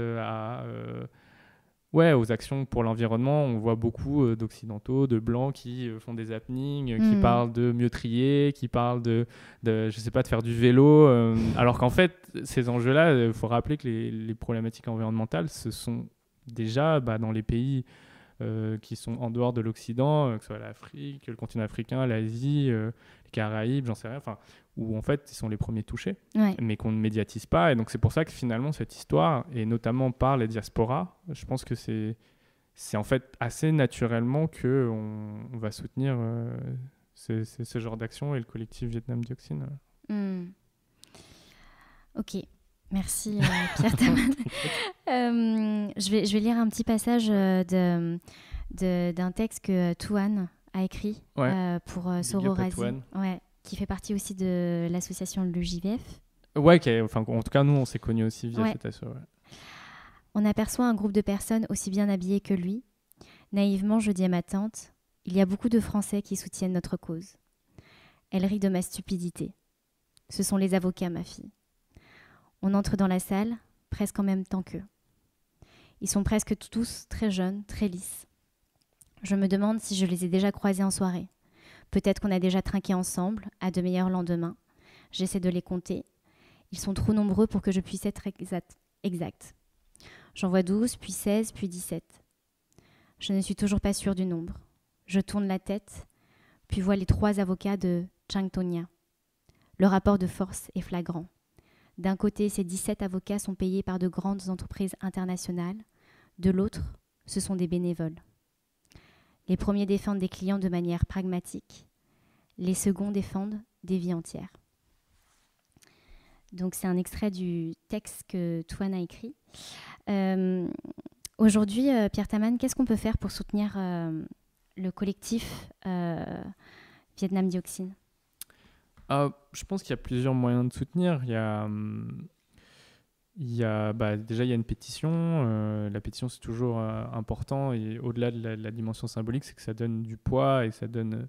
aux actions pour l'environnement, on voit beaucoup d'occidentaux, de blancs qui font des happenings, qui parlent de mieux trier, qui parlent de je sais pas, de faire du vélo. Alors qu'en fait, ces enjeux-là, il faut rappeler que les problématiques environnementales, ce sont déjà dans les pays qui sont en dehors de l'Occident, que ce soit l'Afrique, le continent africain, l'Asie, les Caraïbes, j'en sais rien, où en fait ils sont les premiers touchés, mais qu'on ne médiatise pas. Et donc c'est pour ça que finalement cette histoire, et notamment par les diasporas, je pense que c'est en fait assez naturellement qu'on va soutenir ce genre d'action et le collectif Vietnam Dioxine. Ok. Merci Pierre Taman. Je vais lire un petit passage d'un texte que Touane a écrit pour Sororasi, qui fait partie aussi de l'association de l'UJVF. En tout cas nous on s'est connus aussi via cette asso. On aperçoit un groupe de personnes aussi bien habillées que lui. Naïvement, je dis à ma tante, il y a beaucoup de Français qui soutiennent notre cause. Elle rit de ma stupidité. Ce sont les avocats, ma fille. On entre dans la salle, presque en même temps qu'eux. Ils sont presque tous très jeunes, très lisses. Je me demande si je les ai déjà croisés en soirée. Peut-être qu'on a déjà trinqué ensemble, à de meilleurs lendemains. J'essaie de les compter. Ils sont trop nombreux pour que je puisse être exact. J'en vois 12, puis 16, puis 17. Je ne suis toujours pas sûre du nombre. Je tourne la tête, puis vois les 3 avocats de Chang Tonia. Le rapport de force est flagrant. D'un côté, ces 17 avocats sont payés par de grandes entreprises internationales. De l'autre, ce sont des bénévoles. Les premiers défendent des clients de manière pragmatique. Les seconds défendent des vies entières. Donc, c'est un extrait du texte que Touane a écrit. Aujourd'hui, Pierre Taman, qu'est-ce qu'on peut faire pour soutenir le collectif Vietnam Dioxine ? Je pense qu'il y a plusieurs moyens de soutenir. Déjà, il y a une pétition. La pétition, c'est toujours important. Et au-delà de la dimension symbolique, c'est que ça donne du poids et ça donne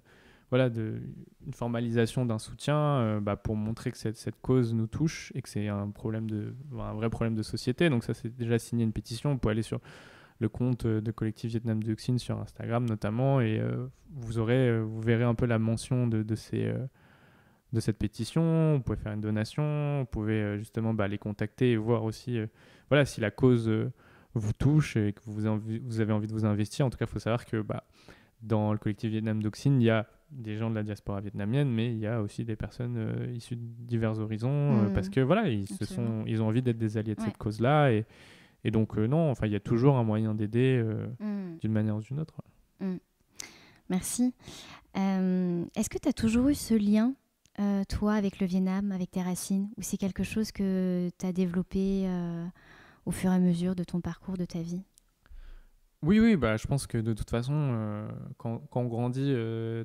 une formalisation d'un soutien pour montrer que cette cause nous touche et que c'est un vrai problème de société. Donc ça, c'est déjà signer une pétition. Vous pouvez aller sur le compte de collectif Vietnam Dioxine sur Instagram notamment et vous verrez un peu la mention de cette pétition. Vous pouvez faire une donation, vous pouvez justement les contacter et voir aussi si la cause vous touche et que vous avez envie de vous investir. En tout cas, il faut savoir que dans le collectif Vietnam Dioxine, il y a des gens de la diaspora vietnamienne, mais il y a aussi des personnes issues de divers horizons parce que ils ont envie d'être des alliés de cette cause-là et donc non, il y a toujours un moyen d'aider d'une manière ou d'une autre. Merci. Est-ce que tu as toujours eu ce lien toi, avec le Vietnam, avec tes racines, ou c'est quelque chose que tu as développé au fur et à mesure de ton parcours, de ta vie ? Oui, je pense que de toute façon, quand on grandit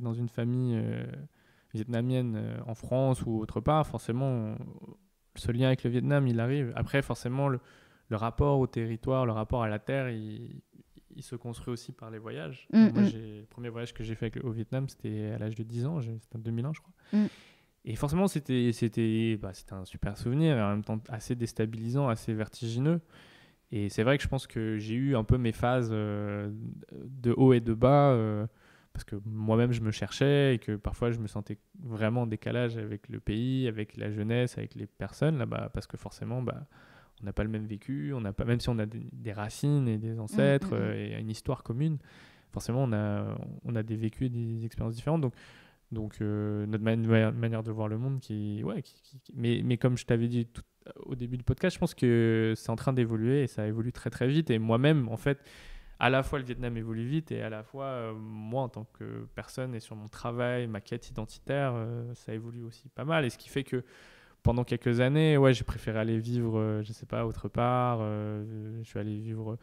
dans une famille vietnamienne en France ou autre part, forcément, ce lien avec le Vietnam, il arrive. Après, forcément, le rapport au territoire, le rapport à la terre, il se construit aussi par les voyages. Moi, le premier voyage que j'ai fait au Vietnam, c'était à l'âge de 10 ans, c'était en 2001, je crois. Et forcément, c'était un super souvenir, et en même temps assez déstabilisant, assez vertigineux. Et c'est vrai que je pense que j'ai eu un peu mes phases de haut et de bas, parce que moi-même, je me cherchais, et que parfois, je me sentais vraiment en décalage avec le pays, avec la jeunesse, avec les personnes là-bas, parce que forcément, on n'a pas le même vécu, même si on a des racines et des ancêtres et une histoire commune, forcément, on a des vécus et des expériences différentes. Donc notre manière de voir le monde mais comme je t'avais dit au début du podcast, je pense que c'est en train d'évoluer et ça évolue très très vite. Et moi-même, en fait, à la fois le Vietnam évolue vite et à la fois moi en tant que personne et sur mon travail, ma quête identitaire, ça évolue aussi pas mal. Et ce qui fait que pendant quelques années, j'ai préféré aller vivre, je sais pas, autre part. Je suis allé vivre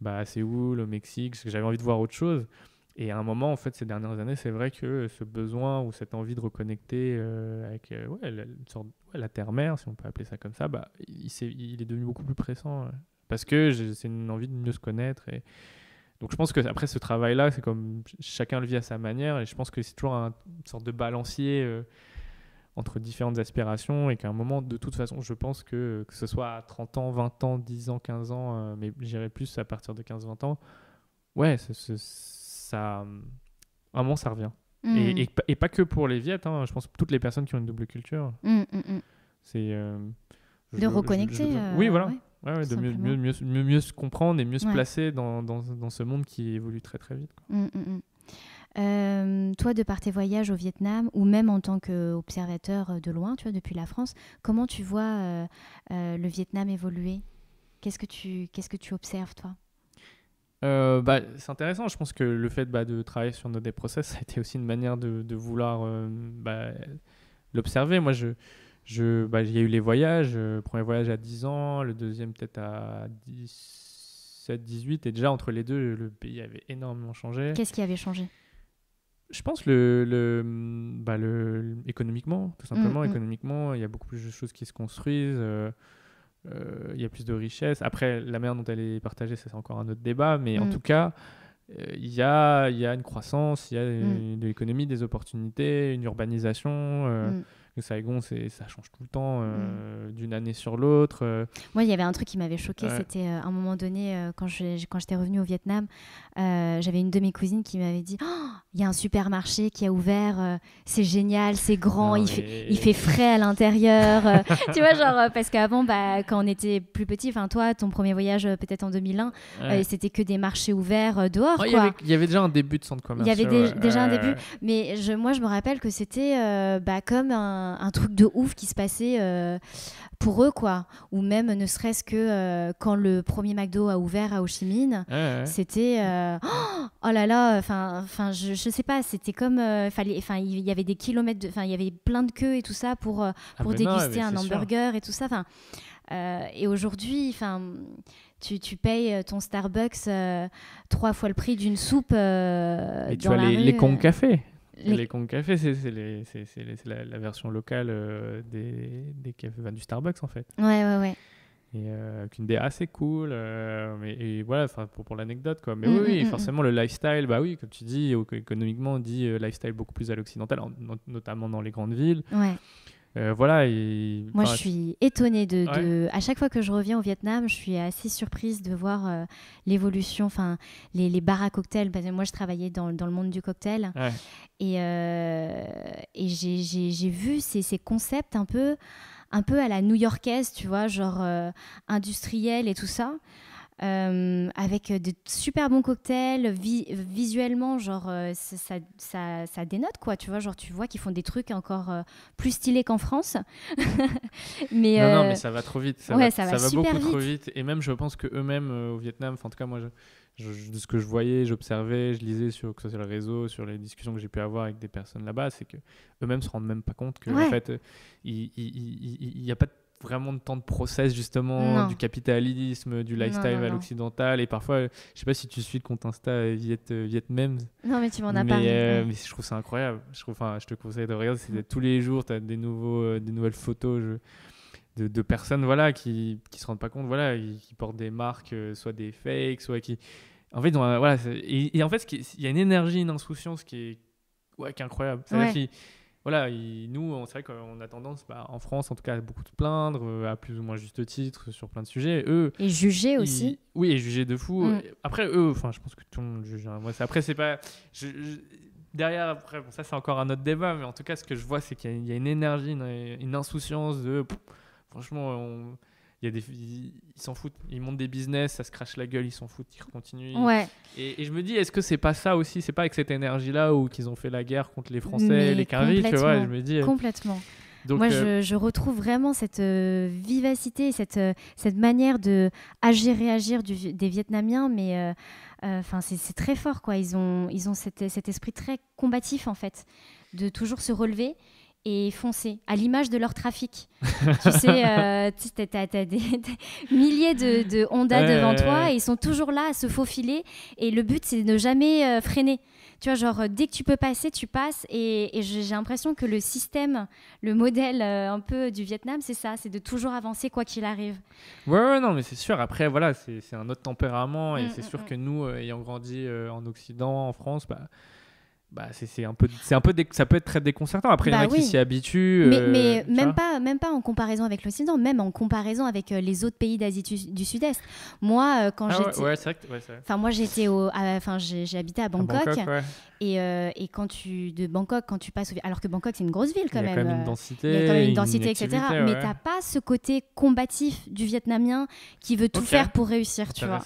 à Séoul, au Mexique, parce que j'avais envie de voir autre chose. Et à un moment, en fait, ces dernières années, c'est vrai que ce besoin ou cette envie de reconnecter avec une sorte, la terre-mère, si on peut appeler ça comme ça, il est devenu beaucoup plus pressant. Parce que c'est une envie de mieux se connaître. Et donc je pense que après ce travail-là, c'est comme chacun le vit à sa manière. Et je pense que c'est toujours une sorte de balancier entre différentes aspirations. Et qu'à un moment, de toute façon, je pense que ce soit à 30 ans, 20 ans, 10 ans, 15 ans, mais j'irai plus à partir de 15-20 ans, ça, à un moment, ça revient. Et pas que pour les Viettes, hein, je pense que toutes les personnes qui ont une double culture. C'est de reconnecter. Oui, voilà. Ouais, de mieux se comprendre et mieux se placer dans ce monde qui évolue très très vite. Quoi. Toi, de par tes voyages au Vietnam, ou même en tant qu'observateur de loin, tu vois, depuis la France, comment tu vois le Vietnam évoluer ? Qu'est-ce que tu observes, toi ? C'est intéressant. Je pense que le fait de travailler sur No Day Process, ça a été aussi une manière de vouloir l'observer. Moi, il y a eu les voyages. Le premier voyage à 10 ans, le deuxième peut-être à 17, 18. Et déjà, entre les deux, le pays avait énormément changé. Qu'est-ce qui avait changé ? Je pense économiquement, tout simplement. Économiquement, il y a beaucoup plus de choses qui se construisent. Il y a plus de richesse. Après, la manière dont elle est partagée, ça, c'est encore un autre débat. Mais en tout cas, il y a une croissance, il y a de l'économie, des opportunités, une urbanisation. Saigon, ça change tout le temps, d'une année sur l'autre. Moi, il y avait un truc qui m'avait choqué, c'était à un moment donné, quand j'étais revenue au Vietnam, j'avais une de mes cousines qui m'avait dit il y a un supermarché qui a ouvert, c'est génial, c'est grand, il fait frais à l'intérieur. Tu vois, genre, parce qu'avant, quand on était plus petit, enfin toi, ton premier voyage peut-être en 2001, c'était que des marchés ouverts dehors. Quoi. Il y avait déjà un début de centre commercial. Il y avait déjà un début, mais moi, je me rappelle que c'était comme un truc de ouf qui se passait pour eux, quoi. Ou même ne serait-ce que quand le premier McDo a ouvert à Ho Chi Minh, c'était oh là là, enfin je sais pas, c'était comme il y avait des kilomètres, il y avait plein de queues et tout ça pour déguster un hamburger et tout ça. Et aujourd'hui, tu payes ton Starbucks 3 fois le prix d'une soupe et tu as les Kong Café. Les Kong Café, c'est la version locale des cafés, du Starbucks en fait. Ouais. Et qu'une DA assez cool. Et voilà, pour l'anecdote quoi. Mais forcément le lifestyle, comme tu dis, économiquement on dit lifestyle beaucoup plus à l'occidental, notamment dans les grandes villes. Ouais. Voilà. Moi, je suis étonnée à chaque fois que je reviens au Vietnam, je suis assez surprise de voir l'évolution, les bars à cocktails. Parce que moi, je travaillais dans le monde du cocktail. Ouais. Et j'ai vu ces concepts un peu à la new-yorkaise, tu vois, genre industriel et tout ça. Avec de super bons cocktails, visuellement, genre ça dénote, quoi, tu vois, genre tu vois qu'ils font des trucs encore plus stylés qu'en France. Mais non, mais ça va trop vite, ça va super beaucoup vite. trop vite. Et même, je pense que eux-mêmes au Vietnam, en tout cas moi, de ce que je voyais, j'observais, je lisais que ce soit sur le réseau, sur les discussions que j'ai pu avoir avec des personnes là-bas, c'est que eux-mêmes se rendent même pas compte que en fait, il y a pas vraiment de temps de process justement du capitalisme, du lifestyle à l'occidental. Et parfois, je sais pas si tu suis le compte Insta Vietmems. Non, mais tu m'en as parlé. Mais je trouve ça incroyable. Je te conseille de regarder. Tous les jours, tu as des nouvelles photos de personnes qui se rendent pas compte, qui portent des marques, soit des fakes, soit qui... En fait, et en fait, il y a une énergie, une insouciance qui est incroyable. C'est-à-dire nous, c'est vrai qu'on a tendance, en France en tout cas, à beaucoup se plaindre, à plus ou moins juste titre, sur plein de sujets. Eux, et juger aussi. Oui, et juger de fou. Après, eux, je pense que tout le monde juge. Moi, après, c'est pas... Derrière, après, ça, c'est encore un autre débat, mais en tout cas, ce que je vois, c'est qu'il y a une énergie, une insouciance de... franchement, ils s'en foutent. Ils montent des business, ça se crache la gueule, ils s'en foutent, ils continuent. Ouais. Et je me dis, est-ce que c'est pas ça aussi? C'est pas avec cette énergie-là où qu'ils ont fait la guerre contre les Français, Mais les Quinri, tu vois? Je me dis. Complètement. Donc, moi, je retrouve vraiment cette vivacité, cette manière de agir, réagir des Vietnamiens, mais c'est très fort, quoi. Ils ont cet esprit très combatif, en fait, de toujours se relever et foncer, à l'image de leur trafic. Tu sais, t'as des milliers de Honda devant toi, et ils sont toujours là à se faufiler, et le but, c'est de ne jamais freiner. Tu vois, genre, dès que tu peux passer, tu passes, et j'ai l'impression que le système, le modèle un peu du Vietnam, c'est ça, c'est de toujours avancer quoi qu'il arrive. Ouais, non, mais c'est sûr. Après, voilà, c'est un autre tempérament, et c'est sûr que nous, ayant grandi en Occident, en France, c'est un peu ça peut être très déconcertant. Après, il y en a qui s'y habituent. Mais même pas en comparaison avec l'Occident, même en comparaison avec les autres pays d'Asie du Sud-Est. Moi, quand j'étais... Ouais, c'est vrai. Enfin, moi, j'ai habité à Bangkok. Et de Bangkok, quand tu passes... Alors que Bangkok, c'est une grosse ville quand même. Il y a quand même une densité. Il y a quand même une densité, etc. Ouais. Mais t'as pas ce côté combatif du Vietnamien qui veut tout faire pour réussir, tu vois.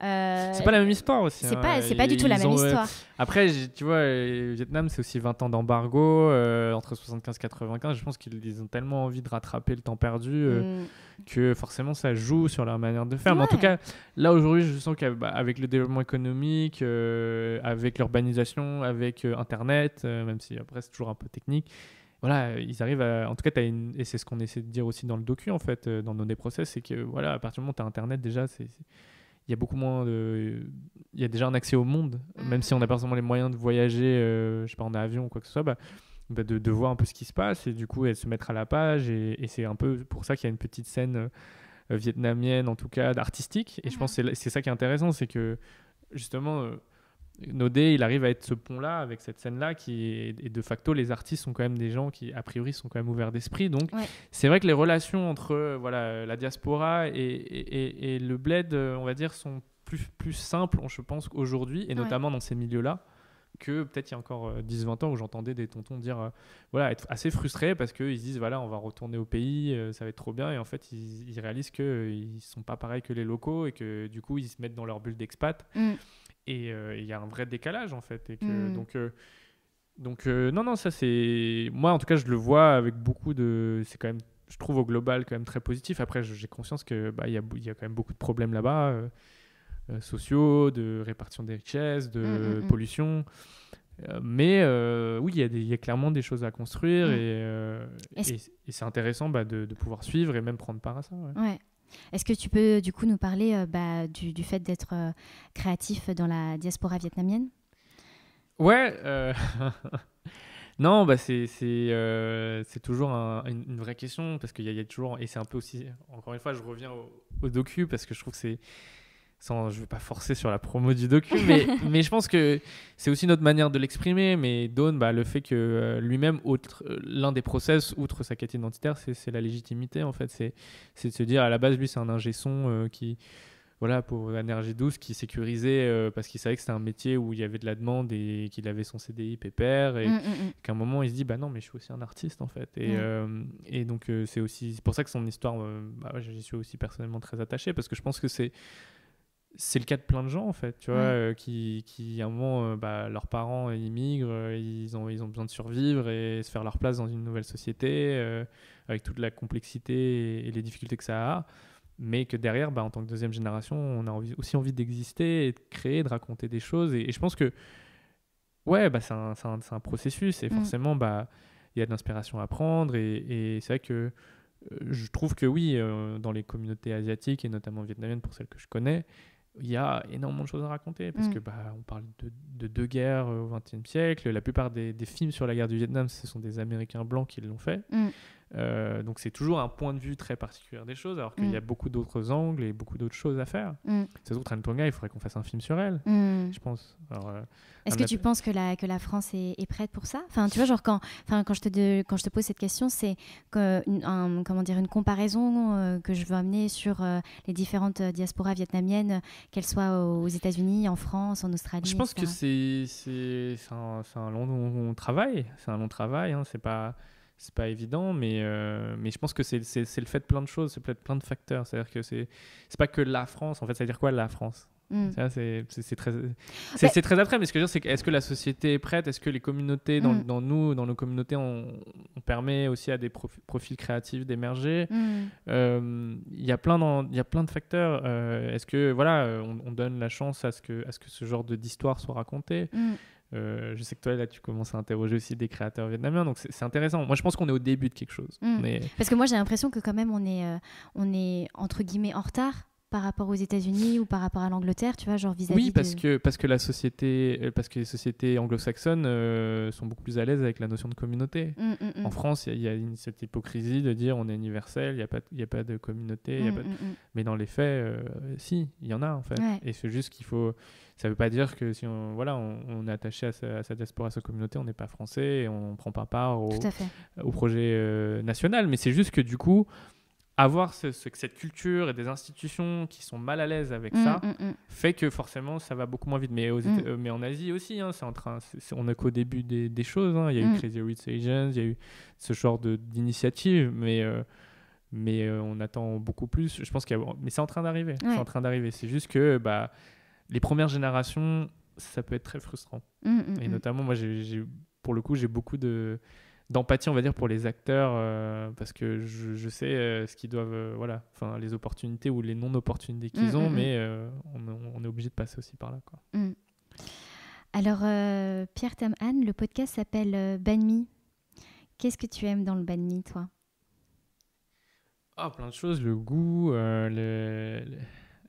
C'est pas la même histoire aussi. C'est pas du tout la même histoire. Après, tu vois, le Vietnam, c'est aussi 20 ans d'embargo, entre 75 et 95. Je pense qu'ils ont tellement envie de rattraper le temps perdu que forcément, ça joue sur leur manière de faire. Ouais. Mais en tout cas, là, aujourd'hui, je sens qu'avec le développement économique, avec l'urbanisation, avec Internet, même si après, c'est toujours un peu technique, voilà, ils arrivent à... En tout cas, et c'est ce qu'on essaie de dire aussi dans le docu, en fait, dans nos process, c'est que, voilà, à partir du moment où tu as Internet, déjà, il y a beaucoup moins il y a déjà un accès au monde, même si on n'a pas forcément les moyens de voyager, je sais pas, en avion ou quoi que ce soit, de voir un peu ce qui se passe et du coup, et se mettre à la page. Et c'est un peu pour ça qu'il y a une petite scène vietnamienne, en tout cas, artistique. Et je pense que c'est ça qui est intéressant, c'est que justement... Nodé, il arrive à être ce pont-là avec cette scène-là et de facto, les artistes sont quand même des gens qui, a priori, sont quand même ouverts d'esprit. Donc, c'est vrai que les relations entre la diaspora et le bled, on va dire, sont plus simples, je pense, aujourd'hui, et notamment dans ces milieux-là, que peut-être il y a encore 10-20 ans où j'entendais des tontons dire, être assez frustrés parce qu'ils se disent, voilà, on va retourner au pays, ça va être trop bien. Et en fait, ils réalisent qu'ils ne sont pas pareils que les locaux et que du coup, ils se mettent dans leur bulle d'expat. Et il y a un vrai décalage en fait. Et que, donc non, ça c'est... Moi en tout cas je le vois avec beaucoup de... C'est quand même, je trouve au global quand même très positif. Après j'ai conscience qu'il y a quand même beaucoup de problèmes là-bas, sociaux, de répartition des richesses, de pollution. Mais oui, il y a clairement des choses à construire et c'est intéressant de pouvoir suivre et même prendre part à ça. Ouais. Est-ce que tu peux du coup nous parler du fait d'être créatif dans la diaspora vietnamienne ? Ouais, non, c'est toujours une vraie question parce qu'il y a toujours, et c'est un peu aussi, encore une fois, je reviens au docu parce que je trouve que c'est, je ne veux pas forcer sur la promo du docu, mais je pense que c'est aussi notre manière de l'exprimer. Mais Dawn, le fait que lui-même, l'un des process, outre sa quête identitaire, c'est la légitimité, en fait. C'est de se dire, à la base, lui, c'est un ingé son qui, voilà, pour l'énergie douce, qui sécurisait parce qu'il savait que c'était un métier où il y avait de la demande et qu'il avait son CDI pépère. Et qu'à un moment, il se dit, non, mais je suis aussi un artiste, en fait. Et donc, c'est pour ça que son histoire, j'y suis aussi personnellement très attaché parce que je pense que c'est le cas de plein de gens en fait, tu vois, qui à un moment, leurs parents immigrent, ils ont besoin de survivre et se faire leur place dans une nouvelle société avec toute la complexité et les difficultés que ça a, mais que derrière, en tant que deuxième génération, on a aussi envie d'exister et de créer, de raconter des choses. Et je pense que c'est un processus et forcément, il y a de l'inspiration à prendre et c'est vrai que je trouve que oui, dans les communautés asiatiques et notamment vietnamiennes, pour celles que je connais, il y a énormément de choses à raconter parce que on parle de deux guerres au XXe siècle. La plupart des films sur la guerre du Vietnam, ce sont des Américains blancs qui l'ont fait. Donc c'est toujours un point de vue très particulier des choses, alors qu'il y a beaucoup d'autres angles et beaucoup d'autres choses à faire. C'est surtout Tran Tonga, il faudrait qu'on fasse un film sur elle, je pense. Alors, est-ce que tu penses que la France est prête pour ça ? Enfin, tu vois, genre quand je te pose cette question, c'est une comparaison que je veux amener sur les différentes diasporas vietnamiennes, qu'elles soient aux États-Unis, en France, en Australie. Je pense etc. que c'est un long travail. C'est un long travail. C'est pas c'est pas évident, mais je pense que c'est le fait de plein de choses, c'est peut-être plein de facteurs. C'est-à-dire que c'est pas que la France. En fait, ça veut dire quoi la France? Ça, c'est très c'est très après, mais ce que je veux dire, c'est que est-ce que la société est prête? Est-ce que les communautés dans nos communautés on permet aussi à des profils créatifs d'émerger? Il y a plein de facteurs. Est-ce que voilà, on donne la chance à ce que ce genre d'histoire soit racontée? Je sais que toi là tu commences à interroger aussi des créateurs vietnamiens, donc c'est intéressant. Moi je pense qu'on est au début de quelque chose. Parce que moi j'ai l'impression que quand même on est entre guillemets en retard par rapport aux États-Unis ou par rapport à l'Angleterre, tu vois, genre vis-à-vis. Oui, parce que les sociétés anglo-saxonnes sont beaucoup plus à l'aise avec la notion de communauté. En France, il y a cette hypocrisie de dire on est universel, il y a pas de communauté, mais dans les faits, si, il y en a en fait. Ouais. Et c'est juste qu'il faut. Ça veut pas dire que si on est attaché à sa diaspora, à sa communauté, on n'est pas français et on prend pas part au projet national. Mais c'est juste que du coup, avoir cette culture et des institutions qui sont mal à l'aise avec ça fait que forcément ça va beaucoup moins vite. Mais, mais en Asie aussi, hein, on n'est qu'au début des choses. Hein. Il y a eu Crazy Rich Asians, il y a eu ce genre d'initiative, mais on attend beaucoup plus. Je pense mais c'est en train d'arriver. Ouais. C'est en train d'arriver. C'est juste que les premières générations, ça peut être très frustrant. Et notamment, moi, pour le coup, j'ai beaucoup d'empathie, on va dire, pour les acteurs, parce que je sais ce qu'ils doivent, les opportunités ou les non-opportunités qu'ils ont, mais on est obligé de passer aussi par là, quoi. Alors, Pierre Tam Han, le podcast s'appelle Banh Mi. Qu'est-ce que tu aimes dans le banh mi, toi? Plein de choses, le goût,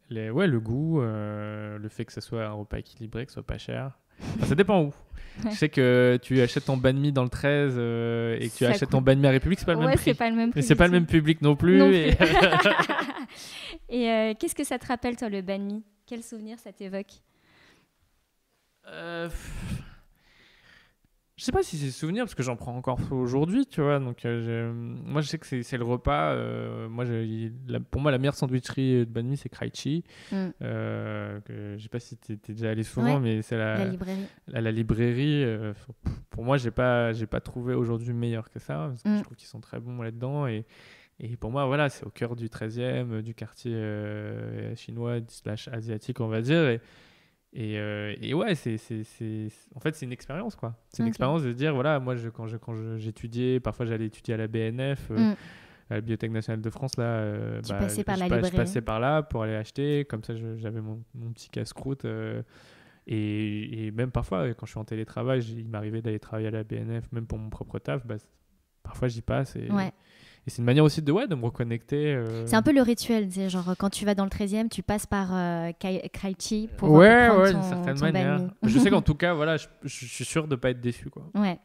le goût, le fait que ce soit un repas équilibré, que ce soit pas cher. Enfin, ça dépend où. Je sais que tu achètes ton banh mi dans le 13 et que tu achètes ton banh mi à République, c'est pas le même prix. C'est pas le même prix. Mais c'est pas le même public non plus. Et qu'est-ce que ça te rappelle, toi, le banh mi? Quel souvenir ça t'évoque? Je sais pas si c'est souvenir parce que j'en prends encore aujourd'hui, tu vois. Donc moi je sais que c'est le repas. Pour moi la meilleure sandwicherie de banh mi c'est Crai Chi. Je sais pas si t'es déjà allé souvent, mais c'est la librairie. La librairie. Pour moi j'ai pas trouvé aujourd'hui meilleur que ça parce que je trouve qu'ils sont très bons là-dedans et pour moi voilà c'est au cœur du 13e, du quartier chinois / asiatique on va dire. Et ouais, en fait, c'est une expérience, quoi. C'est une expérience de se dire, voilà, moi, quand j'étudiais, parfois j'allais étudier à la BNF, à la Bibliothèque nationale de France, là, je passais par là pour aller acheter, comme ça, j'avais mon petit casse-croûte. Et même parfois, quand je suis en télétravail, il m'arrivait d'aller travailler à la BNF, même pour mon propre taf, parfois j'y passe. Et c'est une manière aussi de me reconnecter. C'est un peu le rituel, c'est genre quand tu vas dans le 13e, tu passes par Crai Chi pour prendre d'une certaine manière. Je sais qu'en tout cas, voilà, je suis sûr de ne pas être déçu, quoi. Ouais.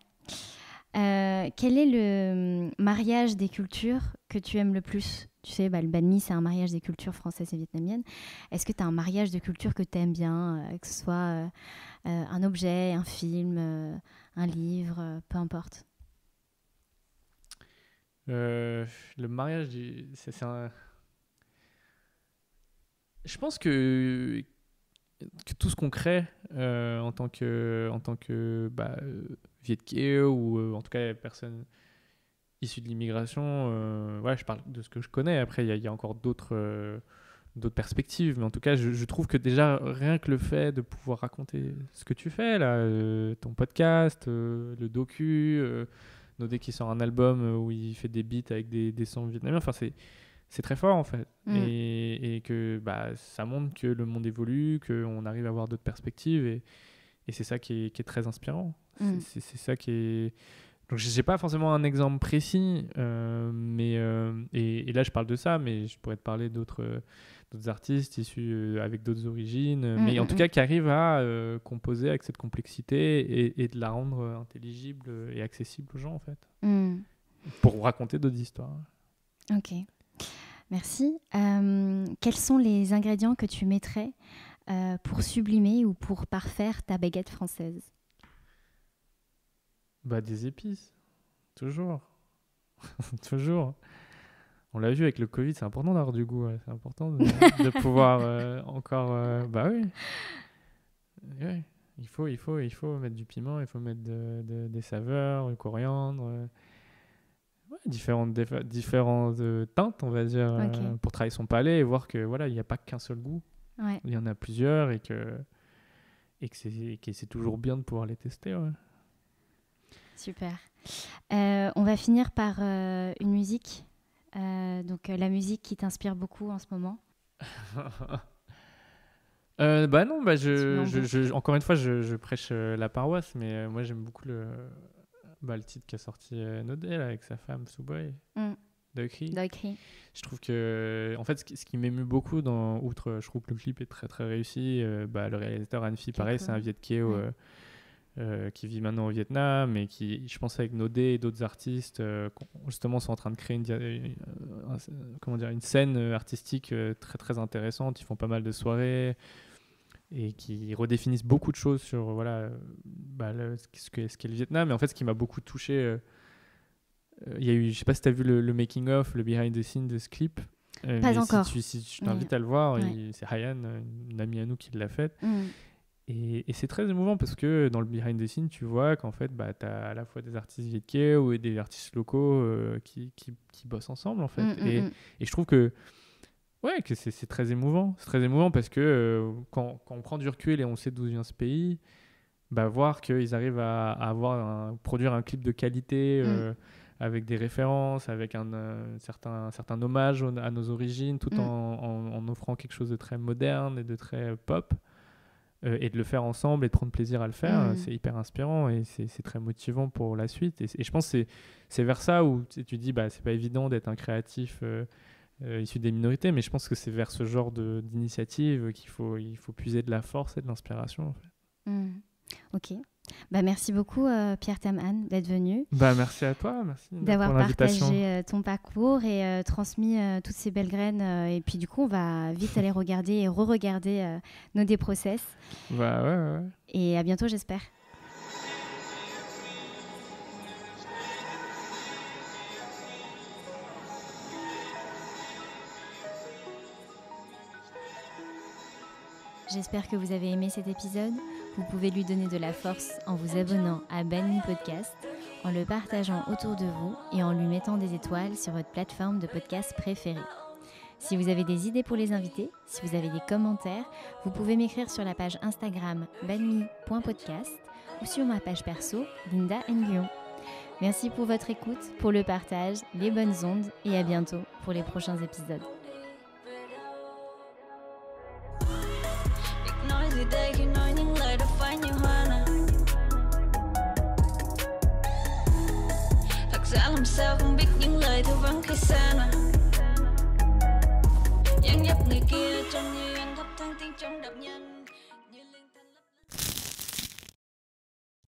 Quel est le mariage des cultures que tu aimes le plus? Tu sais, le banh mi, c'est un mariage des cultures françaises et vietnamiennes. Est-ce que tu as un mariage de cultures que tu aimes bien, que ce soit un objet, un film, un livre, peu importe? Le mariage, c'est un... Je pense que tout ce qu'on crée en tant que Viet-Kieu ou en tout cas personne issue de l'immigration, je parle de ce que je connais. Après, il y a encore d'autres perspectives, mais en tout cas, je trouve que déjà rien que le fait de pouvoir raconter ce que tu fais là, ton podcast, le docu. Nodé qui sort un album où il fait des beats avec des sons vietnamiens. Enfin, c'est très fort en fait. Et que ça montre que le monde évolue, qu'on arrive à avoir d'autres perspectives. Et c'est ça qui est très inspirant. C'est ça qui est... Donc, je n'ai pas forcément un exemple précis, mais et là, je parle de ça, mais je pourrais te parler d'autres artistes issus avec d'autres origines, mais en tout cas qui arrivent à composer avec cette complexité et de la rendre intelligible et accessible aux gens, en fait, pour raconter d'autres histoires. Ok, merci. Quels sont les ingrédients que tu mettrais pour sublimer ou pour parfaire ta baguette française? Des épices, toujours. Toujours. On l'a vu avec le Covid, c'est important d'avoir du goût, c'est important de pouvoir encore... oui. Ouais. Il faut mettre du piment, il faut mettre des saveurs, du coriandre. différentes teintes, on va dire, pour travailler son palais et voir que voilà, il n'y a pas qu'un seul goût. Ouais. Il y en a plusieurs et que c'est toujours bien de pouvoir les tester. Ouais. Super. On va finir par une musique. Donc la musique qui t'inspire beaucoup en ce moment. Bah non, bah encore une fois, je prêche la paroisse, mais moi j'aime beaucoup le titre qu'a sorti Nodé là, avec sa femme Subway. Daikri. Je trouve que, en fait, ce qui m'émue beaucoup, outre, je trouve que le clip est très très réussi. Le réalisateur Anne-Phi, pareil, c'est un Viet Kieu qui vit maintenant au Vietnam, et qui, je pense, avec Nodé et d'autres artistes, justement, sont en train de créer une scène artistique très très intéressante. Ils font pas mal de soirées et qui redéfinissent beaucoup de choses sur ce qu'est le Vietnam. Et en fait, ce qui m'a beaucoup touché, il y a eu, je sais pas si tu as vu le making of, le behind the scenes de ce clip. Pas encore. Si je t'invite à le voir, c'est Hayan, une amie à nous, qui l'a fait. Et c'est très émouvant parce que dans le behind the scenes, tu vois qu'en fait, tu as à la fois des artistes Viet Kieu ou des artistes locaux qui bossent ensemble, en fait. Et je trouve que c'est très émouvant. C'est très émouvant parce que quand on prend du recul et on sait d'où vient ce pays, voir qu'ils arrivent à produire un clip de qualité avec des références, avec un certain hommage à nos origines, tout en offrant quelque chose de très moderne et de très pop, et de le faire ensemble et de prendre plaisir à le faire, c'est hyper inspirant et c'est très motivant pour la suite. Et je pense que c'est vers ça où tu dis, c'est pas évident d'être un créatif issu des minorités, mais je pense que c'est vers ce genre d'initiative qu'il faut puiser de la force et de l'inspiration, en fait. Ok. Merci beaucoup Pierre Tam-Anh d'être venu. Merci à toi, merci d'avoir partagé ton parcours et transmis toutes ces belles graines. Et puis du coup, on va vite aller regarder et re-regarder Nodé Process. Ouais. Et à bientôt, j'espère. J'espère que vous avez aimé cet épisode. Vous pouvez lui donner de la force en vous abonnant à Banh Mi Podcast, en le partageant autour de vous et en lui mettant des étoiles sur votre plateforme de podcast préférée. Si vous avez des idées pour les invités, si vous avez des commentaires, vous pouvez m'écrire sur la page Instagram banmi.podcast ou sur ma page perso Linda Nguyen. Merci pour votre écoute, pour le partage, les bonnes ondes et à bientôt pour les prochains épisodes. Đây khi nói những lời đã phai như hoa nè, thật ra làm sao không biết những lời thư vắng khi xa nè.